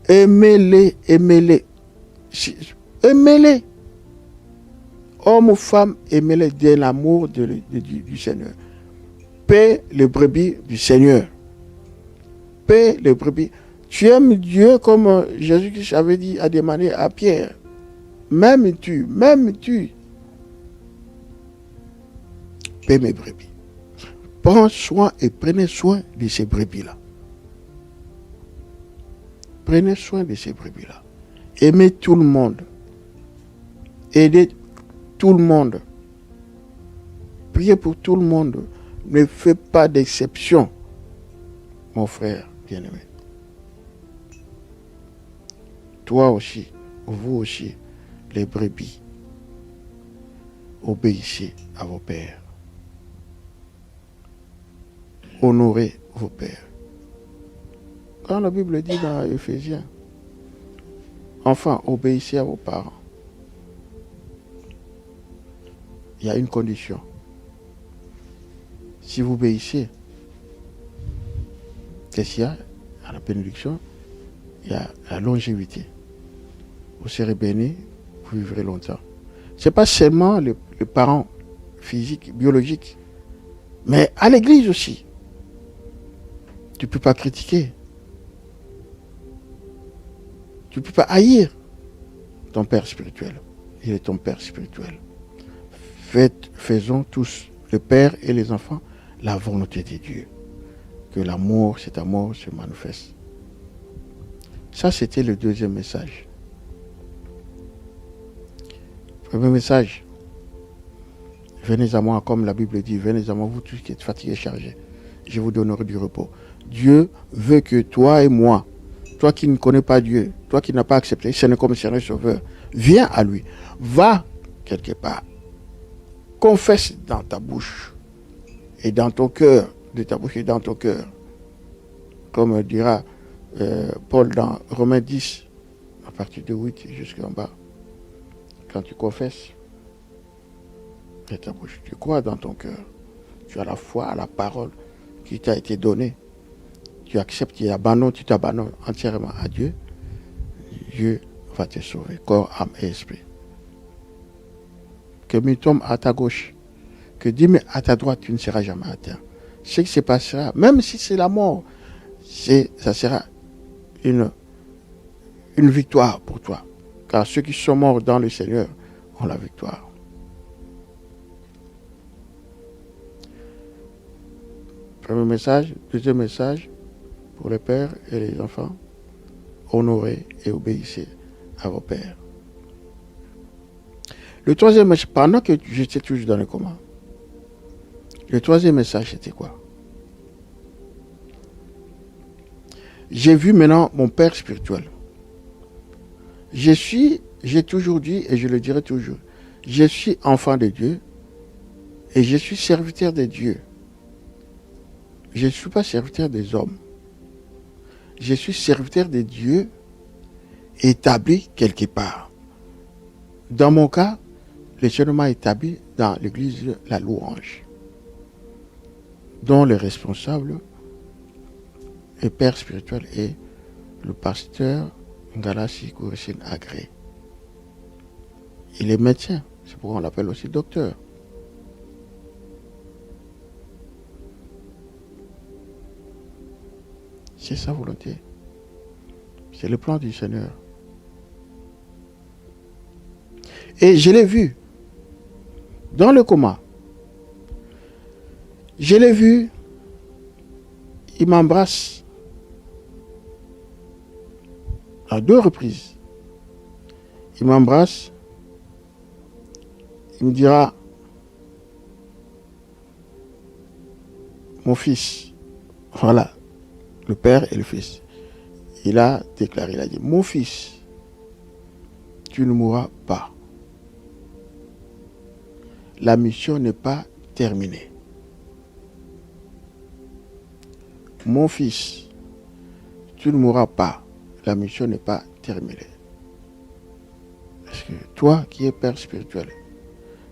Aimez-les, aimez-les. Aimez-les. Hommes ou femmes, aimez-les de l'amour du Seigneur. Paix les brebis du Seigneur. Paix les brebis. Tu aimes Dieu comme Jésus-Christ avait dit, a demandé à Pierre. M'aimes-tu, m'aimes-tu. Paix mes brebis. Prends soin et prenez soin de ces brebis-là. Prenez soin de ces brebis-là. Aimez tout le monde. Aidez tout le monde. Priez pour tout le monde. Ne faites pas d'exception, mon frère bien-aimé. Toi aussi, vous aussi, les brebis, obéissez à vos pères. Honorez vos pères. Quand la Bible dit dans Éphésiens, enfin, obéissez à vos parents. Il y a une condition. Si vous obéissez, qu'est-ce qu'il y a à la bénédiction? Il y a la longévité. Vous serez bénis, vous vivrez longtemps. Ce n'est pas seulement les parents physiques, biologiques, mais à l'église aussi. Tu ne peux pas critiquer. Tu ne peux pas haïr ton père spirituel. Il est ton père spirituel. Faisons tous, le père et les enfants, la volonté de Dieu. Que l'amour, cet amour se manifeste. Ça, c'était le deuxième message. Premier message. Venez à moi, comme la Bible dit, venez à moi, vous tous qui êtes fatigués et chargés. Je vous donnerai du repos. Dieu veut que toi et moi, toi qui ne connais pas Dieu, toi qui n'as pas accepté, ce n'est comme Seigneur Sauveur, viens à lui. Va quelque part. Confesse dans ta bouche et dans ton cœur, de ta bouche et dans ton cœur. Comme dira Paul dans Romains 10, à partir de 8 jusqu'en bas. Quand tu confesses de ta bouche, tu crois dans ton cœur. Tu as la foi à la parole qui t'a été donnée. Tu acceptes, tu t'abandonnes entièrement à Dieu. Dieu va te sauver, corps, âme et esprit. Que Dieu tombe à ta gauche, que Dieu met à ta droite, tu ne seras jamais atteint. Ce qui se passera, même si c'est la mort, ça sera une victoire pour toi. Car ceux qui sont morts dans le Seigneur ont la victoire. Premier message. Deuxième message pour les pères et les enfants. Honorez et obéissez à vos pères. Le troisième message, pendant que j'étais toujours dans le coma, le troisième message c'était quoi? J'ai vu maintenant mon père spirituel. J'ai toujours dit, et je le dirai toujours, je suis enfant de Dieu et je suis serviteur de Dieu. Je ne suis pas serviteur des hommes. Je suis serviteur de Dieu établi quelque part. Dans mon cas, le Seigneur m'a établi dans l'église de la Louange, dont le responsable et père spirituel est le pasteur Ngalassi Kourissine Agré. Il est médecin, c'est pourquoi on l'appelle aussi docteur. C'est sa volonté. C'est le plan du Seigneur. Et je l'ai vu dans le coma. Je l'ai vu, il m'embrasse à 2 reprises. Il m'embrasse, il me dira, mon fils, voilà, le père et le fils. Il a déclaré, il a dit, mon fils, tu ne mourras pas. La mission n'est pas terminée. Mon fils, tu ne mourras pas. La mission n'est pas terminée. Parce que toi qui es père spirituel,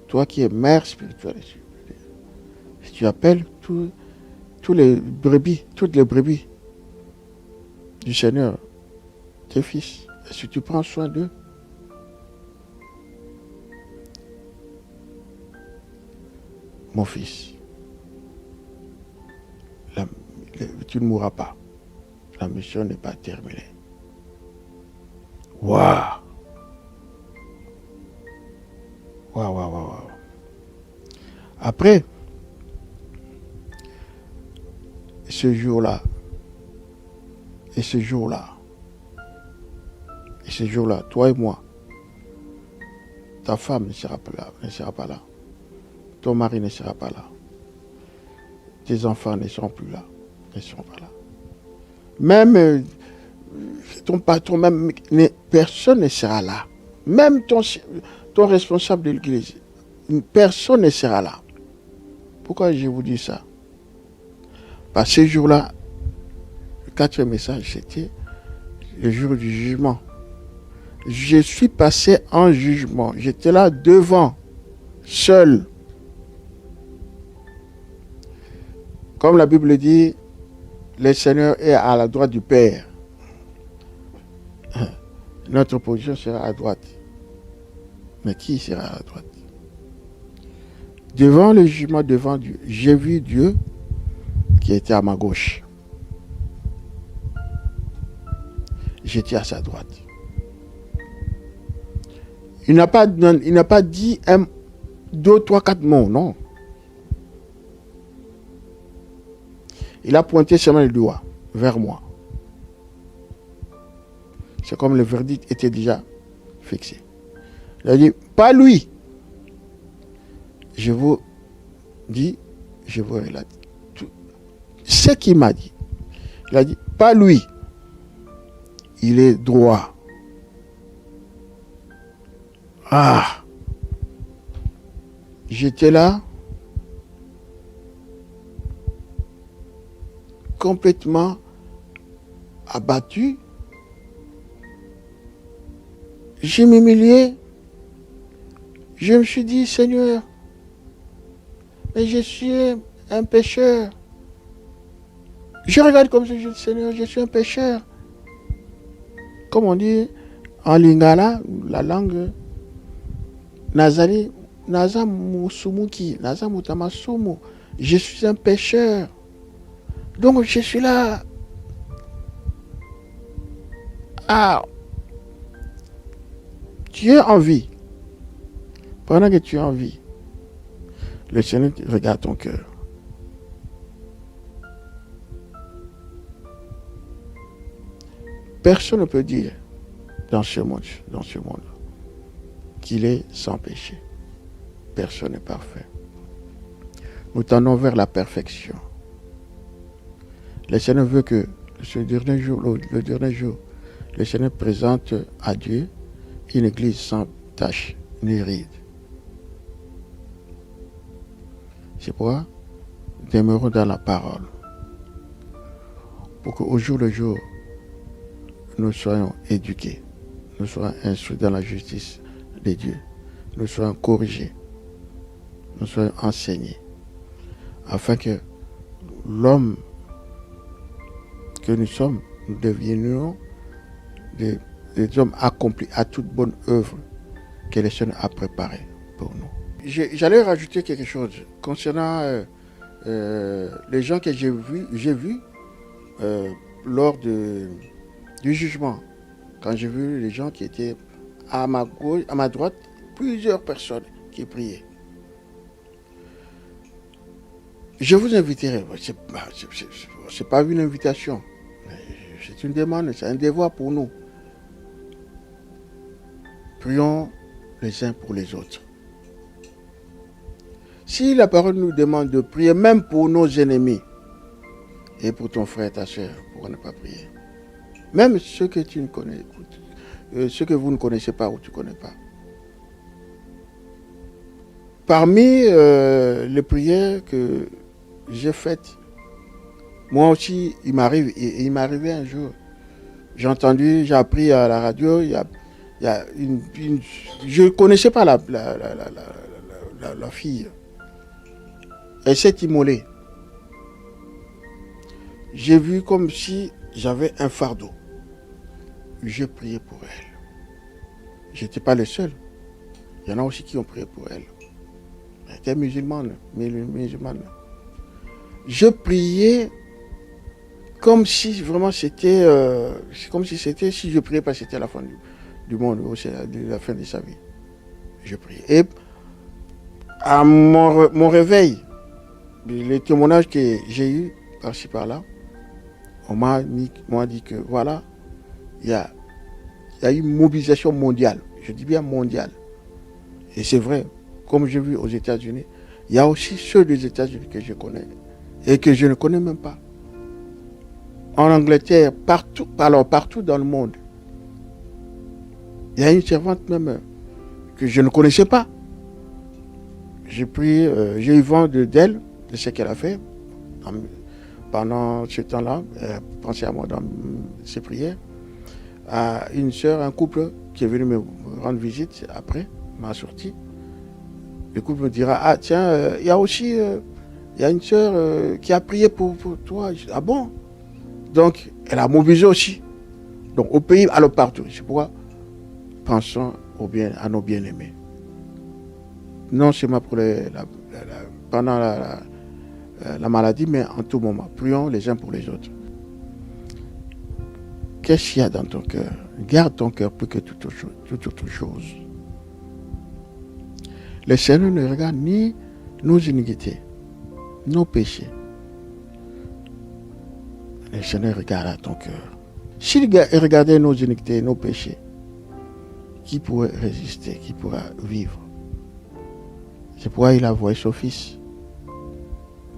toi qui es mère spirituelle, si tu appelles toutes les brebis du Seigneur, tes fils, est-ce que tu prends soin d'eux? Mon fils, tu ne mourras pas. La mission n'est pas terminée. Waouh! Waouh. Après, ce jour-là, toi et moi, ta femme ne sera pas là. Ton mari ne sera pas là. Tes enfants ne seront plus là. Ne seront pas là. Même ton patron, même personne ne sera là. Même ton responsable de l'église, personne ne sera là. Pourquoi je vous dis ça? Parce que ce jour-là, le quatrième message, c'était le jour du jugement. Je suis passé en jugement. J'étais là devant, seul. Comme la Bible dit, le Seigneur est à la droite du Père. Notre position sera à droite. Mais qui sera à la droite? Devant le jugement, devant Dieu, j'ai vu Dieu qui était à ma gauche. J'étais à sa droite. Il n'a pas dit 1, 2, 3, 4 mots, non. Il a pointé seulement le doigt vers moi. C'est comme le verdict était déjà fixé. Il a dit, pas lui. Je vous dis, je vous relate. Ce qu'il m'a dit. Il a dit, pas lui. Il est droit. Ah. J'étais là. Complètement abattu. J'ai m'humilié. Je me suis dit, Seigneur, mais je suis un pécheur. Je regarde comme ça, je dis, Seigneur, je suis un pécheur. Comme on dit en lingala, la langue, Nazali, Nazamusumuki, Nazamutamasumuki, je suis un pécheur. Donc je suis là. Ah, tu es en vie. Pendant que tu es en vie, le Seigneur regarde ton cœur. Personne ne peut dire dans ce monde, qu'il est sans péché. Personne n'est parfait. Nous tendons vers la perfection. Le Seigneur veut que le dernier jour, le Seigneur présente à Dieu une église sans tache ni ride. C'est pourquoi demeurons dans la parole. Pour qu'au jour le jour, nous soyons éduqués, nous soyons instruits dans la justice de Dieu, nous soyons corrigés, nous soyons enseignés, afin que l'homme que nous sommes, nous devenions des hommes accomplis à toute bonne œuvre que le Seigneur a préparée pour nous. J'allais rajouter quelque chose concernant les gens que j'ai vus lors du jugement. Quand j'ai vu les gens qui étaient à ma gauche, à ma droite, plusieurs personnes qui priaient. Je vous inviterai, c'est pas une invitation, c'est une demande, c'est un devoir pour nous. Prions les uns pour les autres. Si la parole nous demande de prier même pour nos ennemis et pour ton frère et ta soeur, pourquoi ne pas prier? Même ceux que tu ne connais, ceux que vous ne connaissez pas ou tu ne connais pas. Parmi les prières que j'ai faites, moi aussi, il m'est arrivé un jour. J'ai appris à la radio, je ne connaissais pas la fille. Elle s'est immolée. J'ai vu comme si j'avais un fardeau. J'ai prié pour elle. Je n'étais pas le seul. Il y en a aussi qui ont prié pour elle. Elle était musulmane. Je priais comme si vraiment c'était... si je priais pas, c'était la fin du monde, ou c'est la fin de sa vie. Je priais. Et à mon réveil, les témoignages que j'ai eus par-ci par-là, on m'a dit que voilà, il y a eu une mobilisation mondiale. Je dis bien mondiale. Et c'est vrai, comme j'ai vu aux États-Unis, il y a aussi ceux des États-Unis que je connais et que je ne connais même pas. En Angleterre, partout dans le monde. Il y a une servante même que je ne connaissais pas. J'ai eu vent d'elle, de ce qu'elle a fait. Pendant ce temps-là, pensez à moi dans ses prières. À une sœur, un couple qui est venu me rendre visite après ma sortie. Le couple me dira, ah tiens, il y a une sœur qui a prié pour toi. Je dis, ah bon? Donc, elle a mobilisé aussi. Donc, au pays, alors partout. C'est pourquoi pensons à nos bien-aimés. Non seulement pendant la maladie, mais en tout moment. Prions les uns pour les autres. Qu'est-ce qu'il y a dans ton cœur? Garde ton cœur plus que toute autre chose. Le Seigneur ne regarde ni nos iniquités, nos péchés. Le Seigneur regarde à ton cœur. S'il regardait nos iniquités, nos péchés, qui pourrait résister, qui pourra vivre? C'est pourquoi il a envoyé son Fils.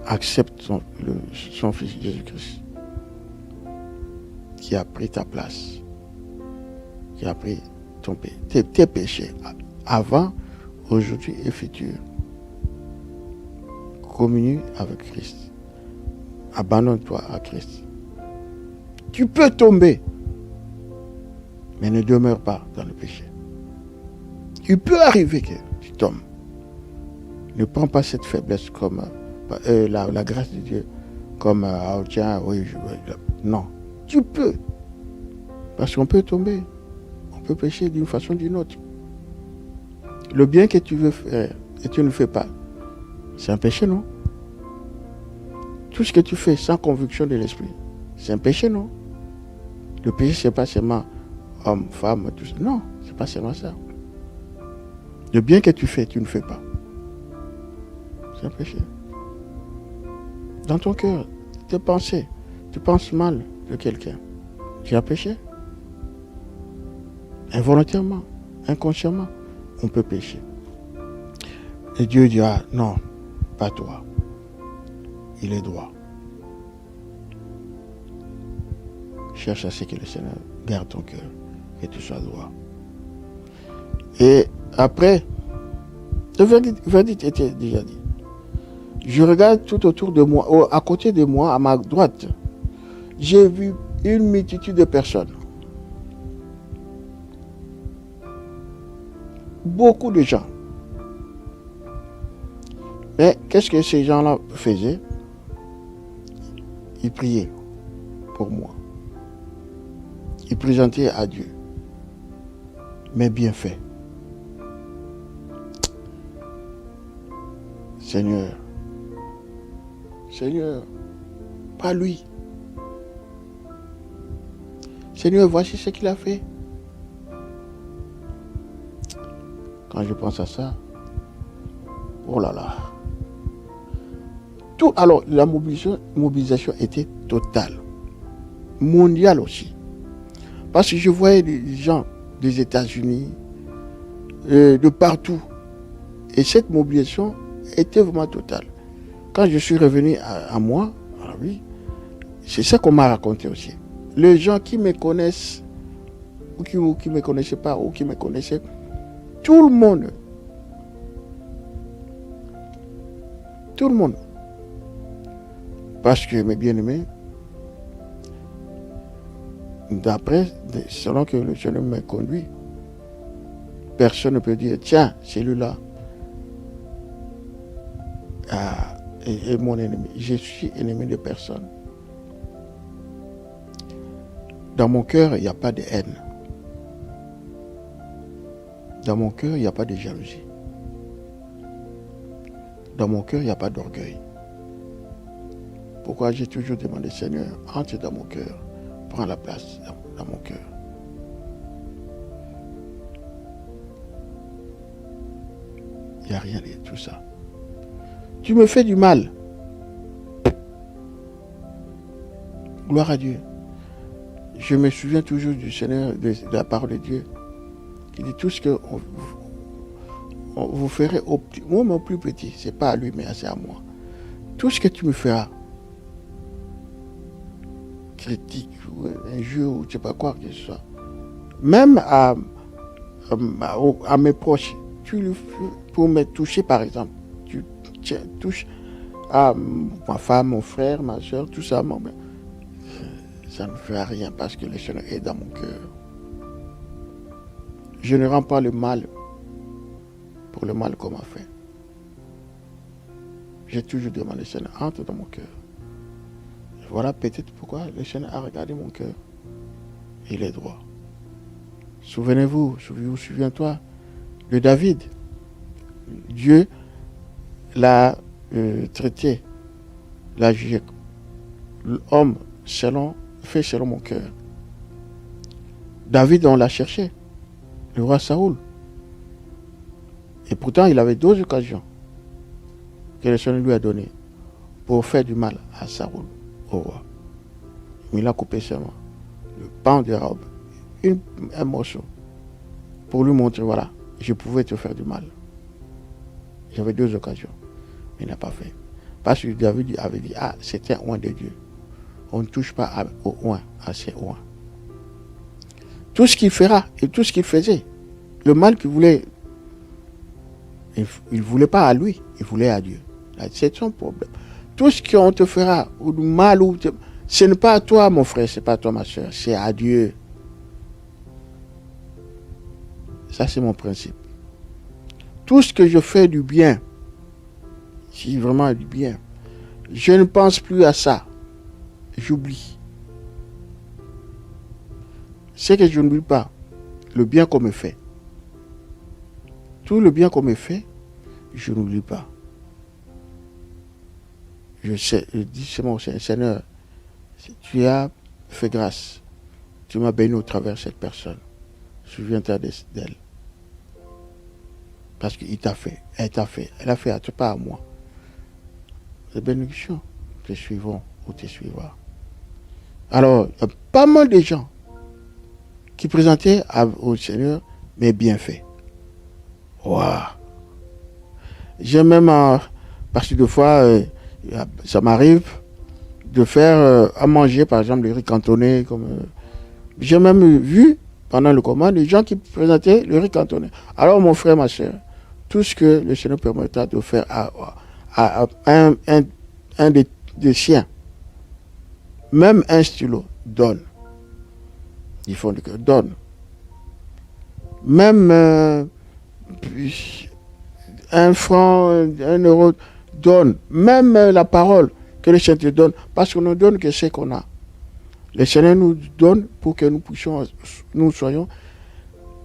Accepte son Fils Jésus-Christ, qui a pris ta place, qui a pris tes péchés avant, aujourd'hui et futur. Communie avec Christ. Abandonne-toi à Christ. Tu peux tomber, mais ne demeure pas dans le péché. Il peut arriver que tu tombes. Ne prends pas cette faiblesse comme la grâce de Dieu, comme tiens, oui, non. Tu peux. Parce qu'on peut tomber. On peut pécher d'une façon ou d'une autre. Le bien que tu veux faire et tu ne le fais pas, c'est un péché, non? Tout ce que tu fais sans conviction de l'esprit, c'est un péché, non? Le péché, c'est pas seulement homme, femme, tout ça. Non, c'est pas seulement ça. Le bien que tu fais, tu ne fais pas. C'est un péché. Dans ton cœur, tes pensées, tu penses mal de quelqu'un. Tu as péché. Involontairement, inconsciemment, on peut pécher. Et Dieu dira, non, pas toi. Il est droit. Cherche à ce que le Seigneur garde ton cœur, que tu sois droit. Et après, le verdict était déjà dit. Je regarde tout autour de moi, à côté de moi, à ma droite. J'ai vu une multitude de personnes. Beaucoup de gens. Mais qu'est-ce que ces gens-là faisaient? Ils priaient pour moi. Ils présentaient à Dieu mes bienfaits. Seigneur, pas lui. Seigneur, voici ce qu'il a fait. Quand je pense à ça, oh là là. Alors, la mobilisation était totale. Mondiale aussi. Parce que je voyais des gens des États-Unis, de partout. Et cette mobilisation était vraiment totale. Quand je suis revenu à moi, alors oui, c'est ça qu'on m'a raconté aussi. Les gens qui me connaissent, ou qui ne me connaissaient pas, ou qui me connaissaient, tout le monde Tout le monde. Parce que, mes bien-aimés, selon que le Seigneur me conduit, personne ne peut dire, tiens, celui-là est mon ennemi. Je suis ennemi de personne. Dans mon cœur, il n'y a pas de haine. Dans mon cœur, il n'y a pas de jalousie. Dans mon cœur, il n'y a pas d'orgueil. Pourquoi j'ai toujours demandé, Seigneur, entre dans mon cœur, prends la place dans mon cœur. Il n'y a rien de tout ça. Tu me fais du mal. Gloire à Dieu. Je me souviens toujours du Seigneur, de la parole de Dieu. Il dit tout ce que vous ferez au plus petit, c'est pas à lui, mais c'est à moi. Tout ce que tu me feras, critique, ou injure, ou je ne sais pas quoi que ce soit, même à mes proches, pour me toucher par exemple, tu touches à ma femme, mon frère, ma soeur, tout ça, ça ne fera rien parce que le Seigneur est dans mon cœur. Je ne rends pas le mal pour le mal qu'on m'a fait. J'ai toujours demandé, Seigneur, entre dans mon cœur. Voilà peut-être pourquoi le Seigneur a regardé mon cœur. Il est droit. Souviens-toi de David. Dieu l'a traité, l'a jugé. L'homme fait selon mon cœur. David, on l'a cherché. Le roi Saoul. Et pourtant, il avait 2 occasions que le Seigneur lui a données pour faire du mal à Saoul, au roi. Il a coupé seulement le pan de robe, un morceau, pour lui montrer, voilà, je pouvais te faire du mal. J'avais 2 occasions, mais il n'a pas fait. Parce que David avait dit, c'était un oint de Dieu. On ne touche pas au oint, à ces oints. Tout ce qu'il fera et tout ce qu'il faisait, le mal qu'il voulait, il ne voulait pas à lui, il voulait à Dieu. C'est son problème. Tout ce qu'on te fera, ou du mal, ce n'est pas à toi, mon frère, ce n'est pas à toi, ma soeur, c'est à Dieu. Ça, c'est mon principe. Tout ce que je fais du bien, si vraiment du bien, je ne pense plus à ça. J'oublie. C'est que je n'oublie pas le bien qu'on me fait. Tout le bien qu'on me fait, je n'oublie pas. Je dis seulement, Seigneur, tu as fait grâce. Tu m'as béni au travers de cette personne. Souviens-toi d'elle. Parce qu'il t'a fait, elle t'a fait, elle a fait à toi, pas à moi. Les bénédictions te suivront ou te suivra. Alors, il y a pas mal de gens qui présentaient au Seigneur mes bienfaits. Waouh! J'ai même, parce que des fois, ça m'arrive de faire à manger, par exemple, le riz cantonné. J'ai même vu, pendant le combat, des gens qui présentaient le riz cantonné. Alors, mon frère, ma soeur, tout ce que le Seigneur permettra de faire à un des siens, même un stylo, donne. Ils font du cœur, donne. Même 1 franc, 1 euro, donne. Même la parole que le Seigneur te donne, parce qu'on ne donne que ce qu'on a. Le Seigneur nous donne pour que nous soyons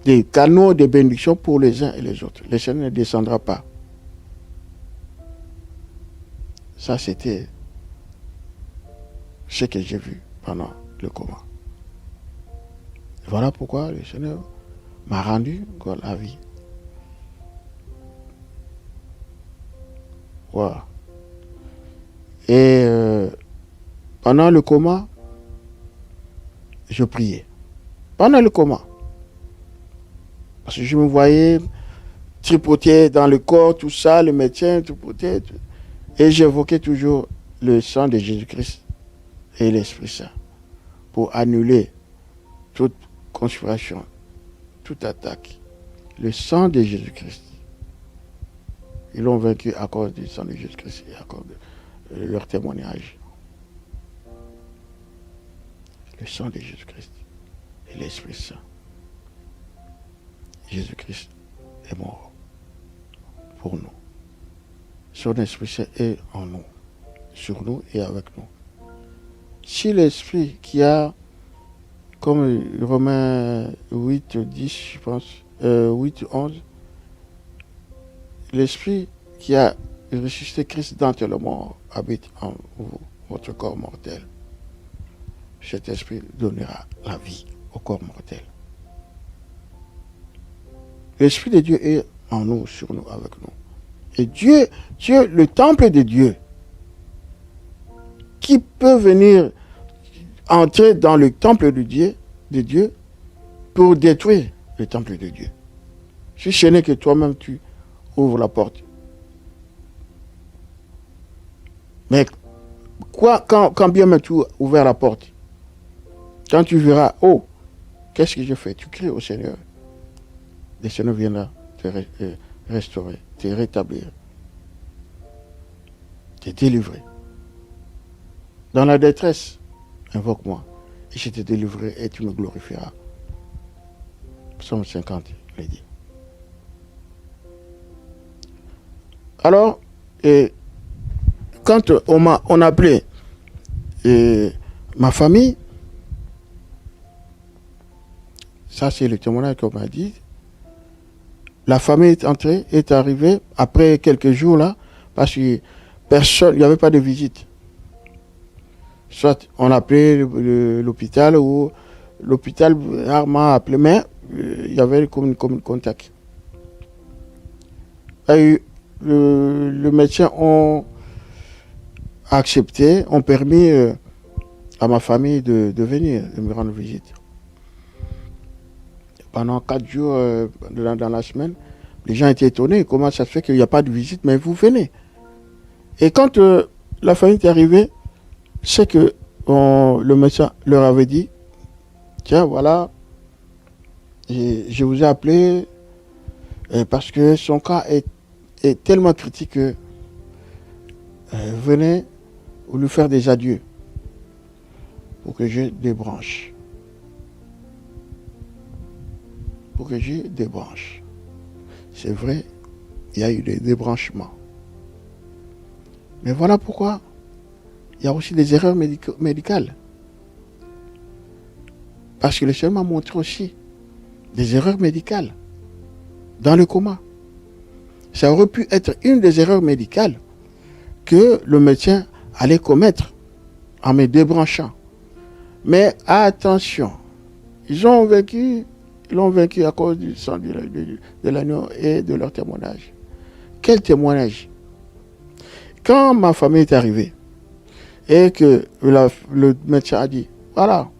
des canaux de bénédiction pour les uns et les autres. Le Seigneur ne descendra pas. Ça, c'était ce que j'ai vu pendant le coma. Voilà pourquoi le Seigneur m'a rendu encore la vie. Voilà. Et pendant le coma, je priais. Pendant le coma. Parce que je me voyais tripoter dans le corps, tout ça, le médecin tripotait. Et j'évoquais toujours le sang de Jésus-Christ et l'Esprit Saint pour annuler toute conspiration, toute attaque. Le sang de Jésus-Christ. Ils l'ont vaincu à cause du sang de Jésus-Christ et à cause de leur témoignage. Le sang de Jésus-Christ et l'Esprit Saint. Jésus-Christ est mort pour nous. Son Esprit Saint est en nous, sur nous et avec nous. Si l'Esprit qui a, comme Romains 8, 10, je pense, 8, 11, l'Esprit qui a ressuscité Christ d'entre les morts habite en vous, votre corps mortel. Cet Esprit donnera la vie au corps mortel. L'Esprit de Dieu est en nous, sur nous, avec nous. Et Dieu, le temple de Dieu, qui peut venir entrer dans le temple de Dieu pour détruire le temple de Dieu. Si ce n'est que toi-même tu ouvres la porte. Mais quand bien même tu ouvres la porte, quand tu verras, oh, qu'est-ce que je fais? Tu cries au Seigneur. Le Seigneur viendra te restaurer, te rétablir, te délivrer. Dans la détresse, invoque-moi, et je te délivrerai et tu me glorifieras. Psaume 50, il dit. Alors, quand on a appelé ma famille, ça c'est le témoignage qu'on m'a dit. La famille est arrivée après quelques jours là, parce que il n'y avait pas de visite. Soit on appelait l'hôpital ou l'hôpital rarement appelé, mais il y avait comme contact. Et le médecin ont accepté, ont permis à ma famille de venir, de me rendre visite. Pendant 4 jours dans la semaine, les gens étaient étonnés. Comment ça se fait qu'il n'y a pas de visite, mais vous venez. Et quand la famille est arrivée, c'est que le médecin leur avait dit, tiens, voilà, je vous ai appelé parce que son cas est tellement critique que venez vous lui faire des adieux pour que je débranche. Pour que je débranche. C'est vrai, il y a eu des débranchements. Mais voilà pourquoi il y a aussi des erreurs médicales. Parce que le Seigneur m'a montré aussi des erreurs médicales dans le coma. Ça aurait pu être une des erreurs médicales que le médecin allait commettre en me débranchant. Mais attention, ils l'ont vaincu à cause du sang de l'agneau et de leur témoignage. Quel témoignage? Quand ma famille est arrivée et que le médecin a dit, voilà,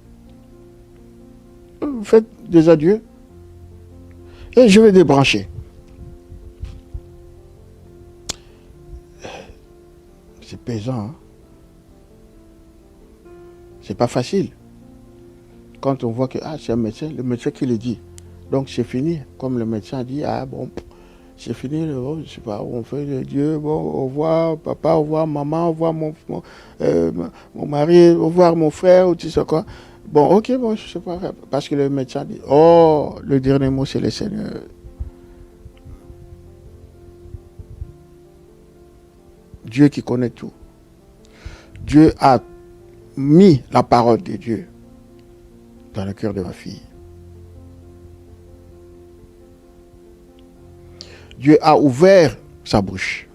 vous faites des adieux et je vais débrancher. C'est pesant, hein? C'est pas facile. Quand on voit que c'est un médecin, le médecin qui le dit. Donc c'est fini. Comme le médecin dit, c'est fini, je sais pas, on fait le Dieu, bon, au revoir papa, au revoir maman, au revoir mon mari, au revoir mon frère, ou tu sais quoi. Bon, ok, bon, je sais pas, parce que le médecin dit, oh, le dernier mot c'est le Seigneur. Dieu qui connaît tout. Dieu a mis la parole de Dieu dans le cœur de ma fille. Dieu a ouvert sa bouche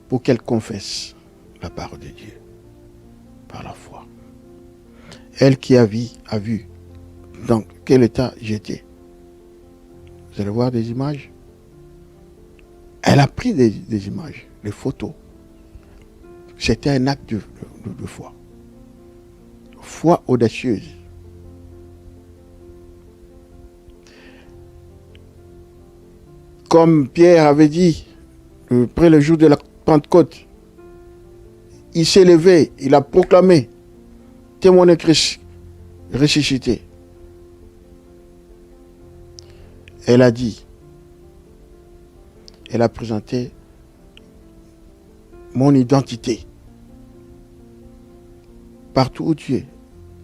pour qu'elle confesse la parole de Dieu par la foi. Elle qui a vu dans quel état j'étais. Vous allez voir des images. Elle a pris des images, des photos. C'était un acte de foi. Foi audacieuse. Comme Pierre avait dit, après le jour de la Pentecôte, il s'est levé, il a proclamé, témoigné Christ ressuscité. Elle a dit, elle a présenté mon identité. Partout où tu es,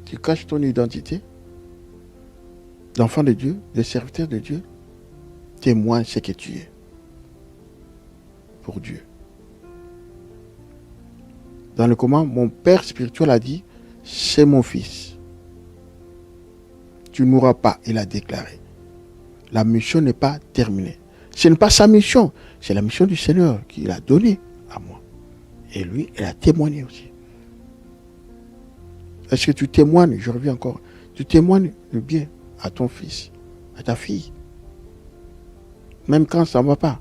tu caches ton identité d'enfant de Dieu, de serviteur de Dieu, témoigne ce que tu es pour Dieu. Dans le comment, mon père spirituel a dit, c'est mon fils. Tu ne mourras pas, il a déclaré. La mission n'est pas terminée. Ce n'est pas sa mission, c'est la mission du Seigneur qu'il a donnée à moi. Et lui, il a témoigné aussi. Est-ce que tu témoignes, je reviens encore, tu témoignes le bien à ton fils, à ta fille. Même quand ça ne va pas.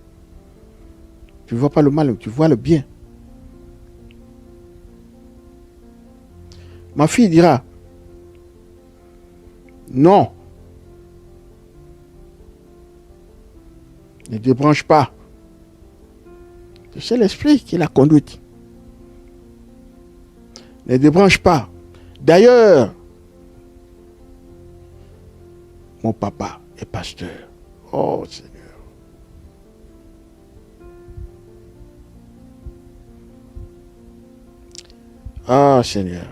Tu ne vois pas le mal, tu vois le bien. Ma fille dira, non, ne débranche pas. C'est l'esprit qui l'a conduite. Ne débranche pas. D'ailleurs, mon papa est pasteur. Oh Seigneur. Ah Seigneur.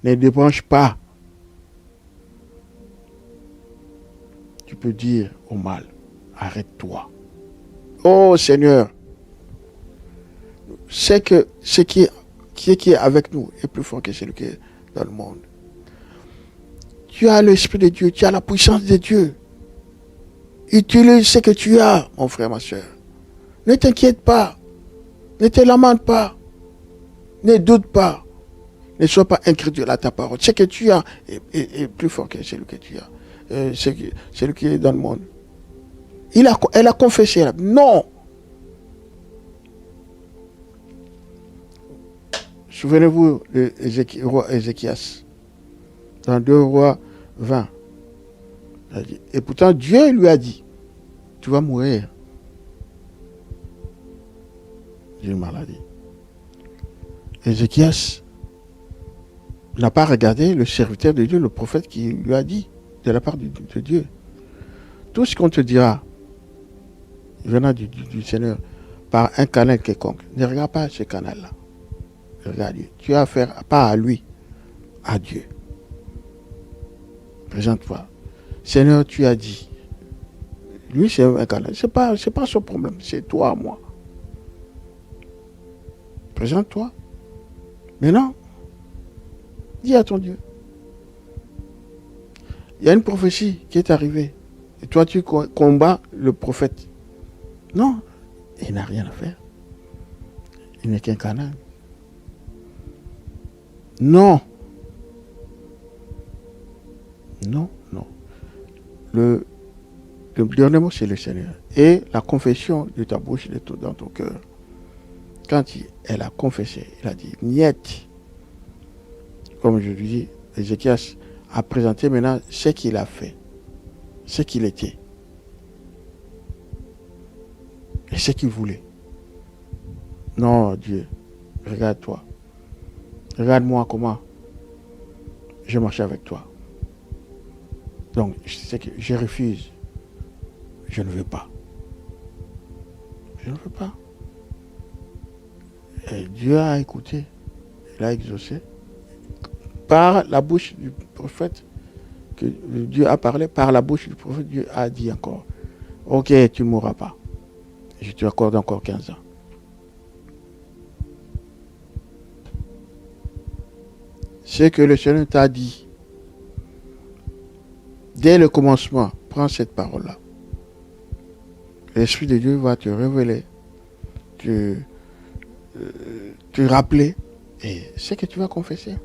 Ne débranche pas. Tu peux dire au mal, arrête-toi. Oh Seigneur. C'est que ce qui est avec nous est plus fort que celui qui est dans le monde. Tu as l'Esprit de Dieu, tu as la puissance de Dieu. Utilise ce que tu as, mon frère, ma soeur. Ne t'inquiète pas. Ne te lamente pas. Ne doute pas. Ne sois pas incrédule à ta parole. Ce que tu as est plus fort que celui que tu as. Celui qui est dans le monde. Elle a confessé. Non. Souvenez-vous de roi Ézéchias. Dans 2 Rois 20. Et pourtant, Dieu lui a dit, tu vas mourir d'une maladie. Ézéchias n'a pas regardé le serviteur de Dieu, le prophète qui lui a dit, de la part de Dieu. Tout ce qu'on te dira, venant du Seigneur, par un canal quelconque, ne regarde pas ce canal-là. Regarde Dieu. Tu as affaire pas à lui, à Dieu. Présente-toi. Seigneur, tu as dit. Lui, c'est un canal. C'est pas son problème. C'est toi, moi. Présente-toi. Maintenant, dis à ton Dieu. Il y a une prophétie qui est arrivée. Et toi, tu combats le prophète. Non, il n'a rien à faire. Il n'est qu'un canal. Non. Non, non. Le dernier mot, c'est le Seigneur. Et la confession de ta bouche dans ton cœur. Quand elle a confessé, elle a dit, niet. Comme je lui dis, Ézéchias a présenté maintenant ce qu'il a fait. Ce qu'il était. Et ce qu'il voulait. Non, Dieu, regarde-toi. Regarde-moi comment je marche avec toi. Donc, c'est que je refuse. Je ne veux pas. Je ne veux pas. Et Dieu a écouté. Il a exaucé. Par la bouche du prophète, que Dieu a parlé, par la bouche du prophète, Dieu a dit encore, ok, tu ne mourras pas. Je te accorde encore 15 ans. Ce que le Seigneur t'a dit, dès le commencement, prends cette parole-là. L'Esprit de Dieu va te révéler, te rappeler, et ce que tu vas confesser.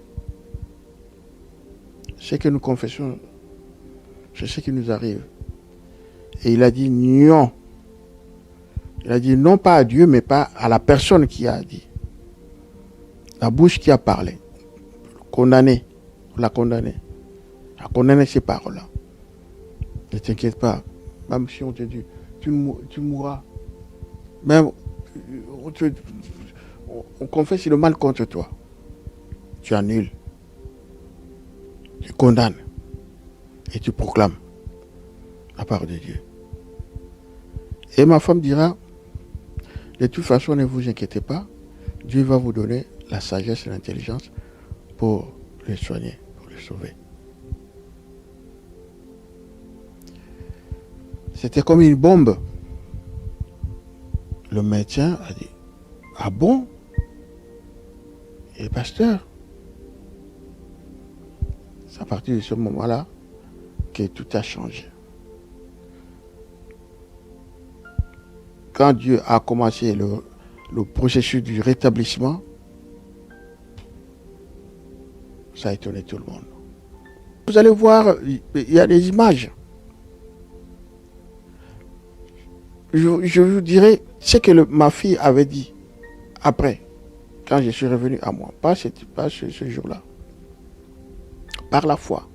Ce que nous confessons, c'est ce qui nous arrive. Et il a dit non. Il a dit non pas à Dieu, mais pas à la personne qui a dit. La bouche qui a parlé. Condamné. La condamné. A condamné ces paroles-là. Ne t'inquiète pas. Même si on te dit, tu mourras. Même, on confesse le mal contre toi. Tu annules. Tu condamnes. Et tu proclames la parole de Dieu. Et ma femme dira, de toute façon, ne vous inquiétez pas, Dieu va vous donner la sagesse et l'intelligence pour le soigner, pour le sauver. C'était comme une bombe. Le médecin a dit, ah bon? Et pasteur, c'est à partir de ce moment-là que tout a changé. Quand Dieu a commencé le processus du rétablissement, ça a étonné tout le monde. Vous allez voir, il y a des images. Je vous dirai ce que ma fille avait dit après, quand je suis revenu à moi. Pas ce jour-là. Par la foi.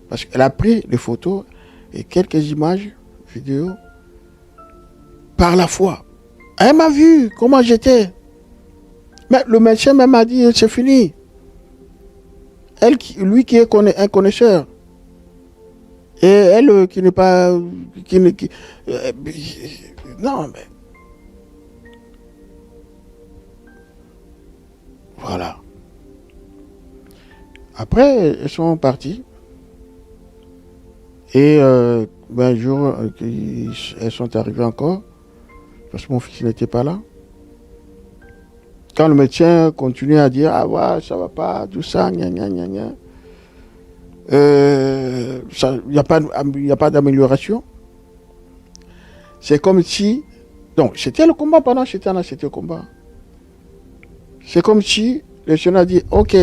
Parce qu'elle a pris des photos et quelques images, vidéos, par la foi. Elle m'a vu comment j'étais. Mais le médecin même m'a dit, c'est fini. Lui qui est un connaisseur. Et elle qui n'est pas... non, mais... Voilà. Après, elles sont parties. Et un jour, elles sont arrivées encore. Parce que mon fils n'était pas là. Quand le médecin continue à dire, ah ouais, ça va pas, tout ça, gna gna gna gna. Il n'y a pas d'amélioration. C'est comme si... Donc, c'était le combat pendant ce temps-là, c'était le combat. C'est comme si le Seigneur a dit, ok,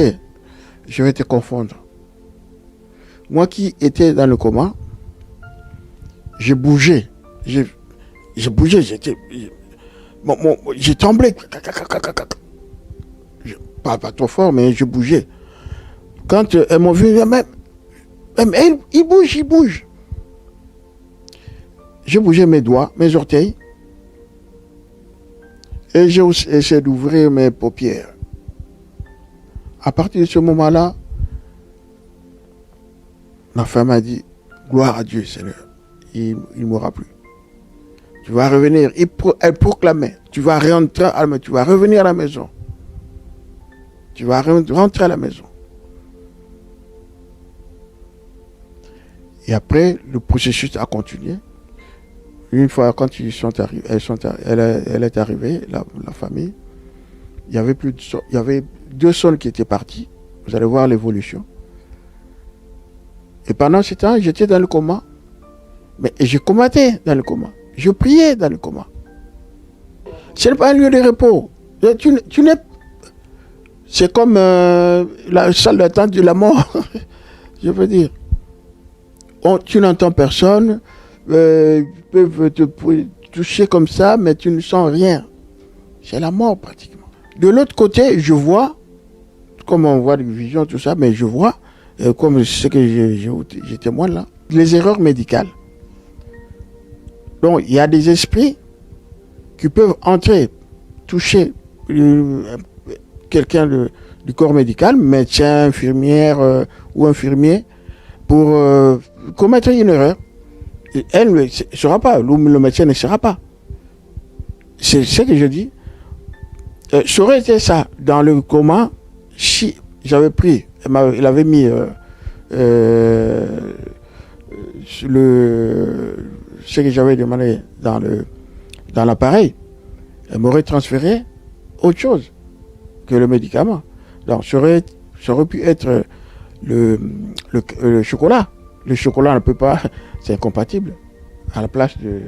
je vais te confondre. Moi qui étais dans le coma, j'ai bougé. J'ai bougé, j'ai tremblé. Pas trop fort, mais je bougeais. Quand elles m'ont vu, même il bouge. J'ai bougé mes doigts, mes orteils. Et j'ai essayé d'ouvrir mes paupières. À partir de ce moment-là, ma femme a dit, gloire à Dieu, Seigneur, il ne mourra plus. Tu vas revenir. Elle proclamait, tu vas rentrer à la maison, tu vas revenir à la maison. Tu vas rentrer à la maison. Et après, le processus a continué. Une fois, quand ils sont arrivés, elle est arrivée, la famille, il y avait 2 sons qui étaient partis. Vous allez voir l'évolution. Et pendant ce temps, j'étais dans le coma. Mais je combattais dans le coma. Je priais dans le coma. Ce n'est pas un lieu de repos. C'est comme la salle d'attente de la mort. Je veux dire. Tu n'entends personne. Ils peuvent te toucher comme ça, mais tu ne sens rien. C'est la mort pratiquement. De l'autre côté, je vois, comme on voit des visions, tout ça, mais je vois, comme ce que je témoigne là, les erreurs médicales. Donc, il y a des esprits qui peuvent entrer, toucher quelqu'un du corps médical, médecin, infirmière ou infirmier, pour commettre une erreur. Et elle ne sera pas, le médecin ne sera pas. C'est ce que je dis. Ça aurait été ça dans le coma si j'avais pris, il avait mis ce que j'avais demandé dans l'appareil, elle m'aurait transféré autre chose que le médicament. Donc ça aurait pu être le chocolat. Le chocolat ne peut pas, c'est incompatible à la place de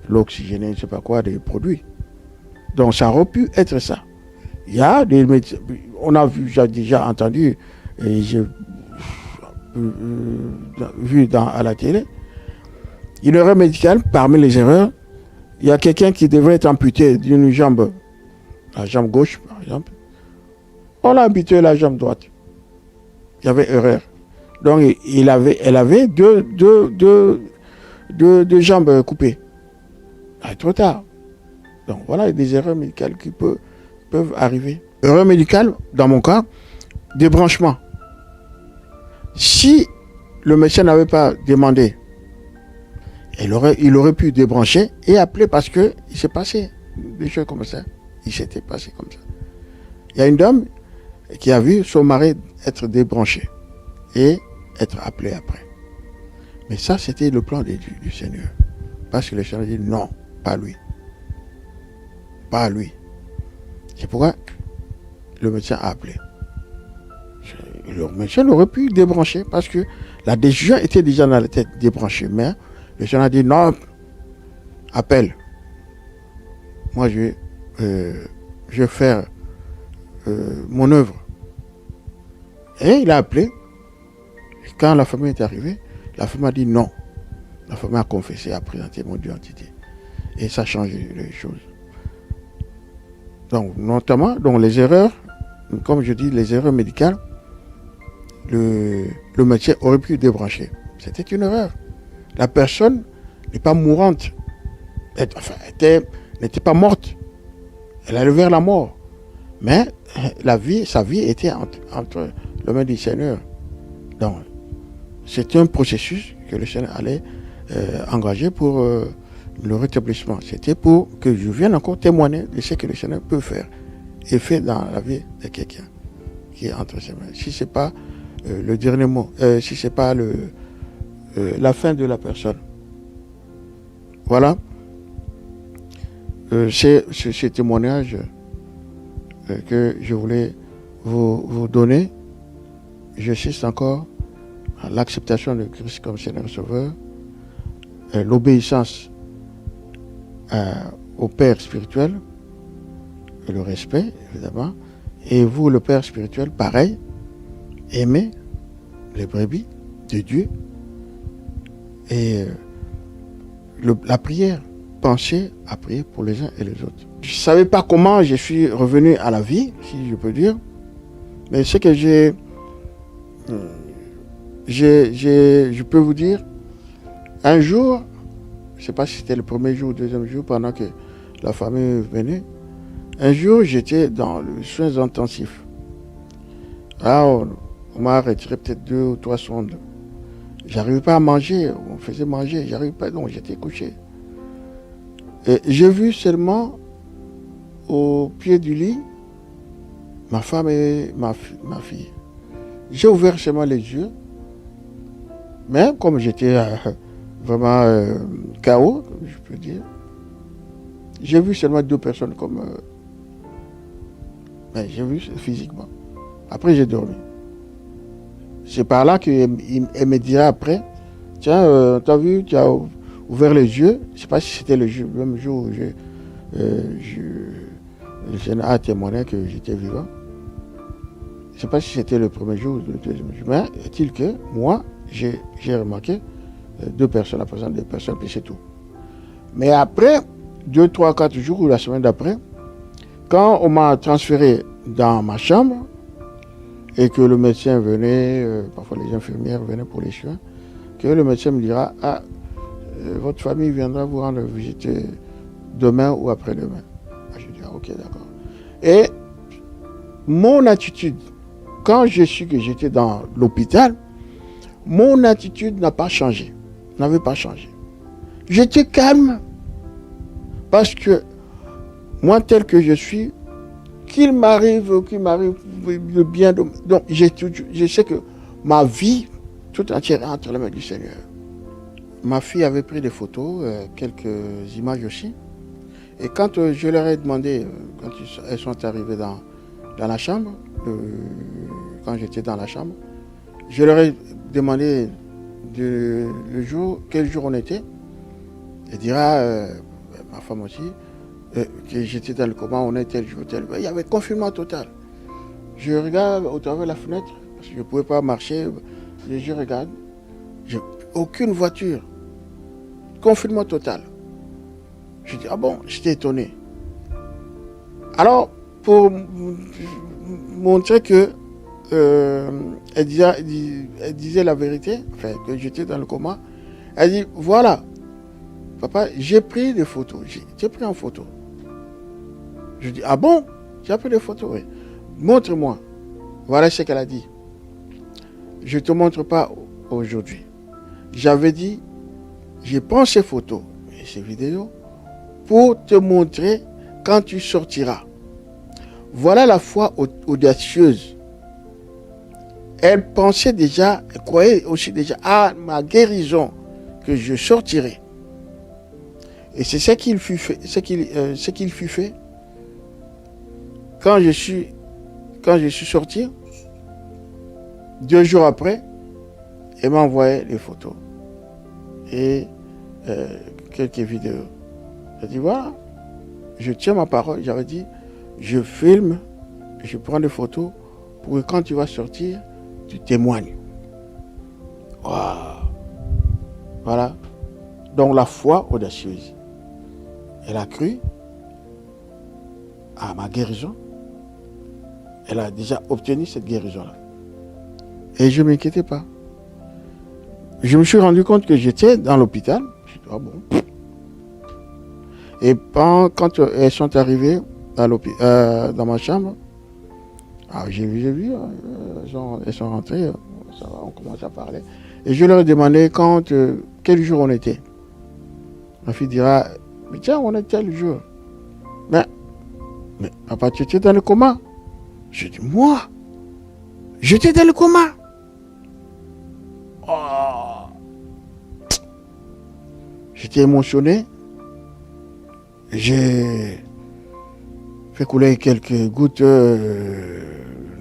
l'oxygène, je ne sais pas quoi, des produits. Donc ça aurait pu être ça. Il y a des médecins, on a déjà entendu, et j'ai vu à la télé, une erreur médicale, parmi les erreurs, il y a quelqu'un qui devrait être amputé d'une jambe, la jambe gauche par exemple. On a amputé la jambe droite. Il y avait erreur. Donc elle avait deux jambes coupées. Ah, trop tard. Donc voilà des erreurs médicales qui peuvent arriver. Erreur médicale, dans mon cas, débranchement. Si le médecin n'avait pas demandé, Il aurait pu débrancher et appeler parce que il s'est passé des choses comme ça. Il s'était passé comme ça. Il y a une dame qui a vu son mari être débranché et être appelé après. Mais ça, c'était le plan du Seigneur. Parce que le Seigneur dit non, pas lui. Pas lui. C'est pourquoi le médecin a appelé. Le médecin aurait pu débrancher parce que la décision était déjà dans la tête, débrancher. Mais le Seigneur a dit non, appelle. Moi, je vais faire mon œuvre. Et il a appelé. Et quand la famille est arrivée, la femme a dit non. La femme a confessé, a présenté mon identité. Et ça a changé les choses. Donc, notamment, les erreurs, comme je dis, les erreurs médicales, le médecin aurait pu débrancher. C'était une erreur. La personne n'est pas mourante. N'était pas morte. Elle allait vers la mort. Mais sa vie était entre les mains du Seigneur. Donc, c'était un processus que le Seigneur allait engager pour le rétablissement. C'était pour que je vienne encore témoigner de ce que le Seigneur peut faire et fait dans la vie de quelqu'un qui est entre ses mains. Si ce n'est pas le dernier mot, si ce n'est pas la fin de la personne. Voilà. C'est ce témoignage que je voulais vous donner. J'insiste encore à l'acceptation de Christ comme Seigneur Sauveur, l'obéissance au Père spirituel, et le respect, évidemment. Et vous, le Père spirituel, pareil, aimez les brebis de Dieu. Et la prière, pensez à prier pour les uns et les autres. Je ne savais pas comment je suis revenu à la vie, si je peux dire, mais ce que je peux vous dire, un jour, je ne sais pas si c'était le premier jour ou le deuxième jour, pendant que la famille venait, un jour, j'étais dans les soins intensifs. Là, on m'a retiré peut-être 2 ou 3 sondes. J'arrivais pas à manger, on faisait manger, j'arrivais pas, donc j'étais couché. Et j'ai vu seulement au pied du lit ma femme et ma fille. J'ai ouvert seulement les yeux, mais comme j'étais vraiment KO, je peux dire, j'ai vu seulement 2 personnes comme... mais j'ai vu physiquement. Après, j'ai dormi. C'est par là qu'elle me dira après, tiens, t'as vu, tu as ouvert les yeux. Je ne sais pas si c'était le même jour où le Seigneur a témoigné que j'étais vivant. Je ne sais pas si c'était le premier jour ou le deuxième jour. Mais est-il que moi, j'ai remarqué 2 personnes, la présence de 2 personnes, puis c'est tout. Mais après, 2, 3, 4 jours ou la semaine d'après, quand on m'a transféré dans ma chambre et que le médecin venait, parfois les infirmières venaient pour les soins, que le médecin me dira, votre famille viendra vous rendre visite demain ou après-demain. Je dis, ok, d'accord. Et mon attitude, quand je suis que j'étais dans l'hôpital, mon attitude n'avait pas changé. J'étais calme parce que moi, tel que je suis, qu'il m'arrive le bien. Donc, je sais que ma vie, tout entière, est entre les mains du Seigneur. Ma fille avait pris des photos, quelques images aussi. Et quand je leur ai demandé, quand elles sont arrivées dans la chambre, quand j'étais dans la chambre, je leur ai demandé quel jour on était. Elle dira, ma femme aussi, que j'étais dans le coma, on est tel jour, tel. Il y avait confinement total. Je regarde au travers de la fenêtre, parce que je ne pouvais pas marcher, je regarde, aucune voiture. Confinement total. Je dis, ah bon, j'étais étonné. Alors, pour montrer que elle disait la vérité, enfin, que j'étais dans le coma, elle dit, voilà, papa, j'ai pris des photos, j'ai pris en photo. Je dis, ah bon, j'ai pris des photos, oui. Montre-moi. Voilà ce qu'elle a dit. Je ne te montre pas aujourd'hui. J'avais dit Je prends ces photos et ces vidéos pour te montrer quand tu sortiras. Voilà la foi audacieuse. Elle pensait déjà, elle croyait aussi déjà à ma guérison, que je sortirai. Et c'est ce qu'il fut fait, fut fait quand je suis sorti. 2 jours après, elle m'a envoyé les photos et quelques vidéos. J'ai dit voilà, je tiens ma parole. J'avais dit, je filme, je prends des photos pour que quand tu vas sortir, tu témoignes. Wow. Voilà. Donc la foi audacieuse. Elle a cru à ma guérison. Elle a déjà obtenu cette guérison-là. Et je ne m'inquiétais pas. Je me suis rendu compte que j'étais dans l'hôpital. Je suis dit, ah bon. Et quand elles sont arrivées dans ma chambre, j'ai vu, elles sont rentrées, ça va, on commence à parler. Et je leur ai demandé quel jour on était. Ma fille dira, mais tiens, on est tel jour. Mais papa, tu étais dans le coma. Je dis, moi, j'étais dans le coma. Oh. J'étais émotionné. J'ai fait couler quelques gouttes de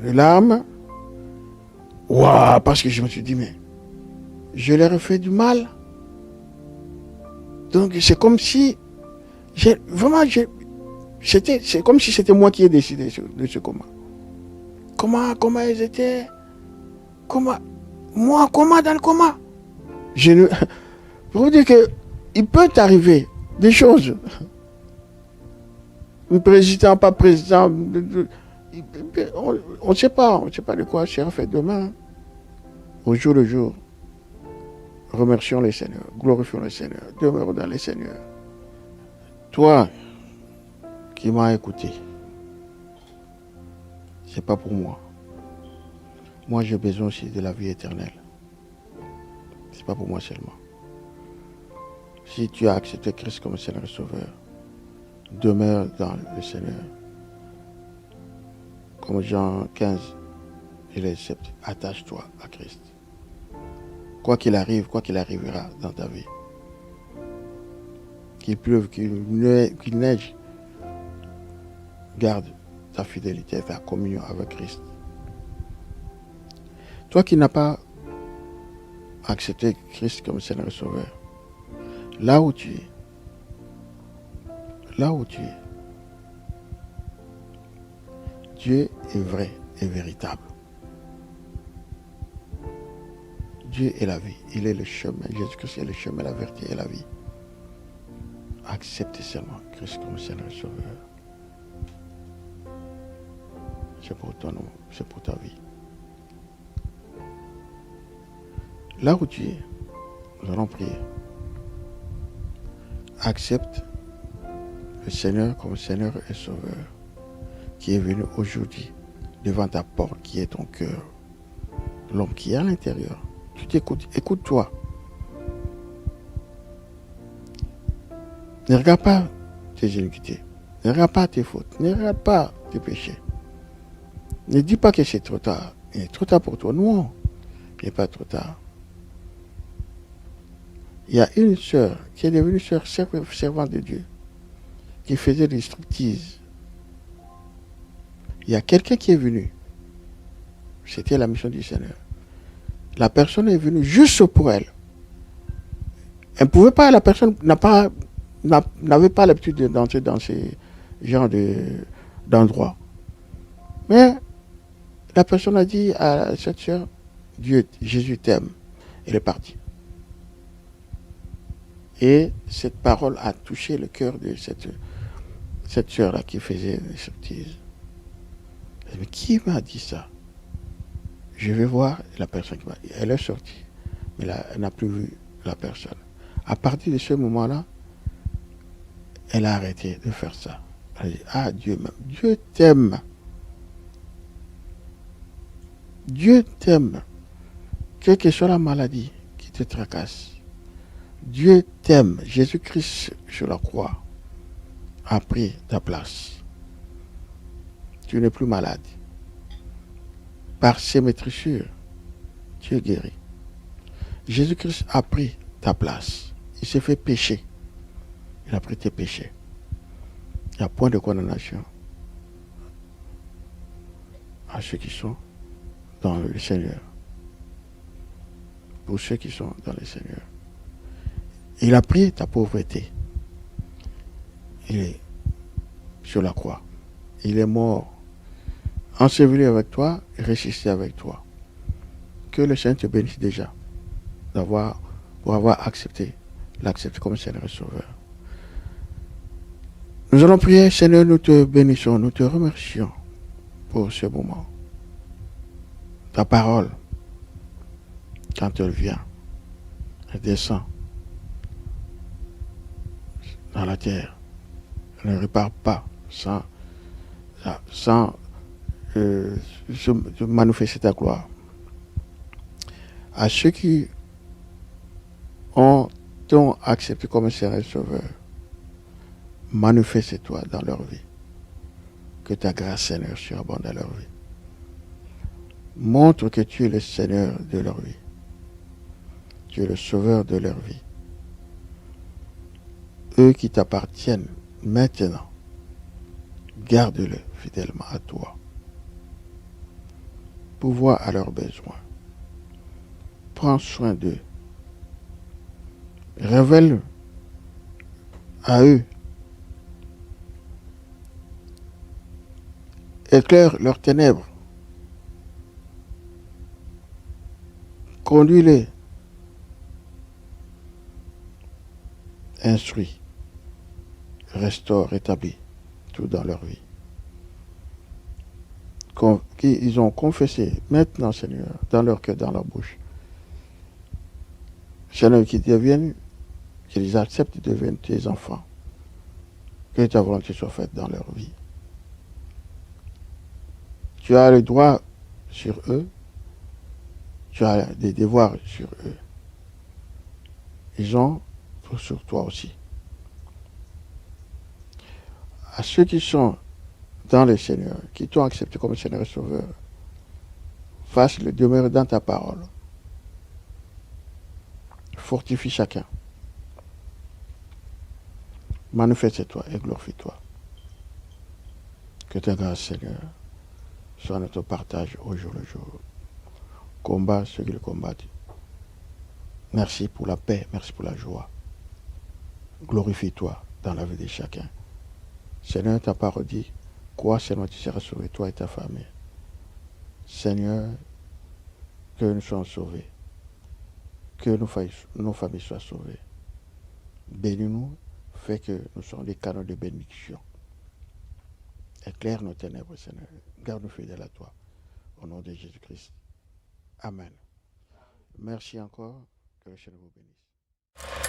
larmes. Waouh, parce que je me suis dit, mais je leur ai fait du mal. Donc c'est comme si, c'est comme si c'était moi qui ai décidé de ce coma. Comment elles étaient? Comment dans le coma? Pour vous dire qu'il peut t'arriver des choses. Président, pas président, on ne sait pas de quoi sera fait demain. Au jour le jour, remercions les Seigneurs, glorifions le Seigneur, demeurons dans les Seigneurs. Toi qui m'as écouté, c'est pas pour moi. Moi, j'ai besoin aussi de la vie éternelle. C'est pas pour moi seulement. Si tu as accepté Christ comme Seigneur et Sauveur, demeure dans le Seigneur. Comme Jean 15, il est attache-toi à Christ. Quoi qu'il arrive, quoi qu'il arrivera dans ta vie, qu'il pleuve, qu'il neige, garde ta fidélité, ta communion avec Christ. Toi qui n'as pas accepté Christ comme Seigneur et Sauveur, là où tu es, Dieu est vrai et véritable. Dieu est la vie, il est le chemin. Jésus-Christ est le chemin, la vérité et la vie. Acceptez seulement Christ comme Seigneur et Sauveur. C'est pour ton nom, c'est pour ta vie. Là où tu es, nous allons prier. Accepte le Seigneur comme Seigneur et Sauveur qui est venu aujourd'hui devant ta porte, qui est ton cœur. L'homme qui est à l'intérieur. Tu t'écoutes, écoute-toi. Ne regarde pas tes iniquités. Ne regarde pas tes fautes. Ne regarde pas tes péchés. Ne dis pas que c'est trop tard. Il est trop tard pour toi. Non, il n'est pas trop tard. Il y a une sœur qui est devenue sœur servante de Dieu, qui faisait des striptease. Il y a quelqu'un qui est venu. C'était la mission du Seigneur. La personne est venue juste pour elle. Elle ne pouvait pas, la personne n'avait pas l'habitude d'entrer dans ces genres d'endroits. Mais la personne a dit à cette sœur, Jésus t'aime. Elle est partie. Et cette parole a touché le cœur de cette sœur-là qui faisait des striptease. Mais qui m'a dit ça? Je vais voir la personne qui m'a dit. Elle est sortie, mais elle n'a plus vu la personne. À partir de ce moment-là, elle a arrêté de faire ça. Elle a dit, ah, Dieu m'aime. Dieu t'aime. Dieu t'aime. Quelle que soit la maladie qui te tracasse, Dieu t'aime. Jésus-Christ sur la croix a pris ta place. Tu n'es plus malade. Par ses maîtrissures, tu es guéri. Jésus-Christ a pris ta place. Il s'est fait pécher. Il a pris tes péchés. Il n'y a point de condamnation à ceux qui sont dans le Seigneur. Pour ceux qui sont dans le Seigneur. Il a pris ta pauvreté. Il est sur la croix. Il est mort, enseveli avec toi et ressuscité avec toi. Que le Seigneur te bénisse déjà pour avoir l'accepter comme Seigneur et Sauveur. Nous allons prier, Seigneur, nous te bénissons, nous te remercions pour ce moment. Ta parole, quand elle vient, elle descend dans la terre. Elle ne repart pas sans se manifester ta gloire. À ceux qui t'ont accepté comme Seigneur et Sauveur, manifeste-toi dans leur vie. Que ta grâce, Seigneur, surabonde dans leur vie. Montre que tu es le Seigneur de leur vie. Tu es le Sauveur de leur vie. Eux qui t'appartiennent maintenant, garde-le fidèlement à toi. Pourvois à leurs besoins. Prends soin d'eux. Révèle à eux. Éclaire leurs ténèbres. Conduis-les. Instruis. Restaure, rétablis tout dans leur vie. Qu'ils ont confessé maintenant, Seigneur, dans leur cœur, dans leur bouche. Seigneur, qu'ils acceptent de devenir tes enfants. Que ta volonté soit faite dans leur vie. Tu as le droit sur eux. Tu as des devoirs sur eux. Ils ont tout sur toi aussi. À ceux qui sont dans le Seigneur, qui t'ont accepté comme Seigneur et Sauveur, fasse-le demeurer dans ta parole. Fortifie chacun. Manifeste-toi et glorifie-toi. Que ta grâce, Seigneur, soit notre partage au jour le jour. Combat ceux qui le combattent. Merci pour la paix, merci pour la joie. Glorifie-toi dans la vie de chacun. Seigneur, ta parole dit, quoi, Seigneur, tu seras sauvé, toi et ta famille. Seigneur, que nous soyons sauvés. Que nos familles soient sauvées. Bénis-nous, fais que nous soyons des canaux de bénédiction. Éclaire nos ténèbres, Seigneur. Garde-nous fidèles à toi. Au nom de Jésus-Christ. Amen. Merci encore. Que le Seigneur vous bénisse.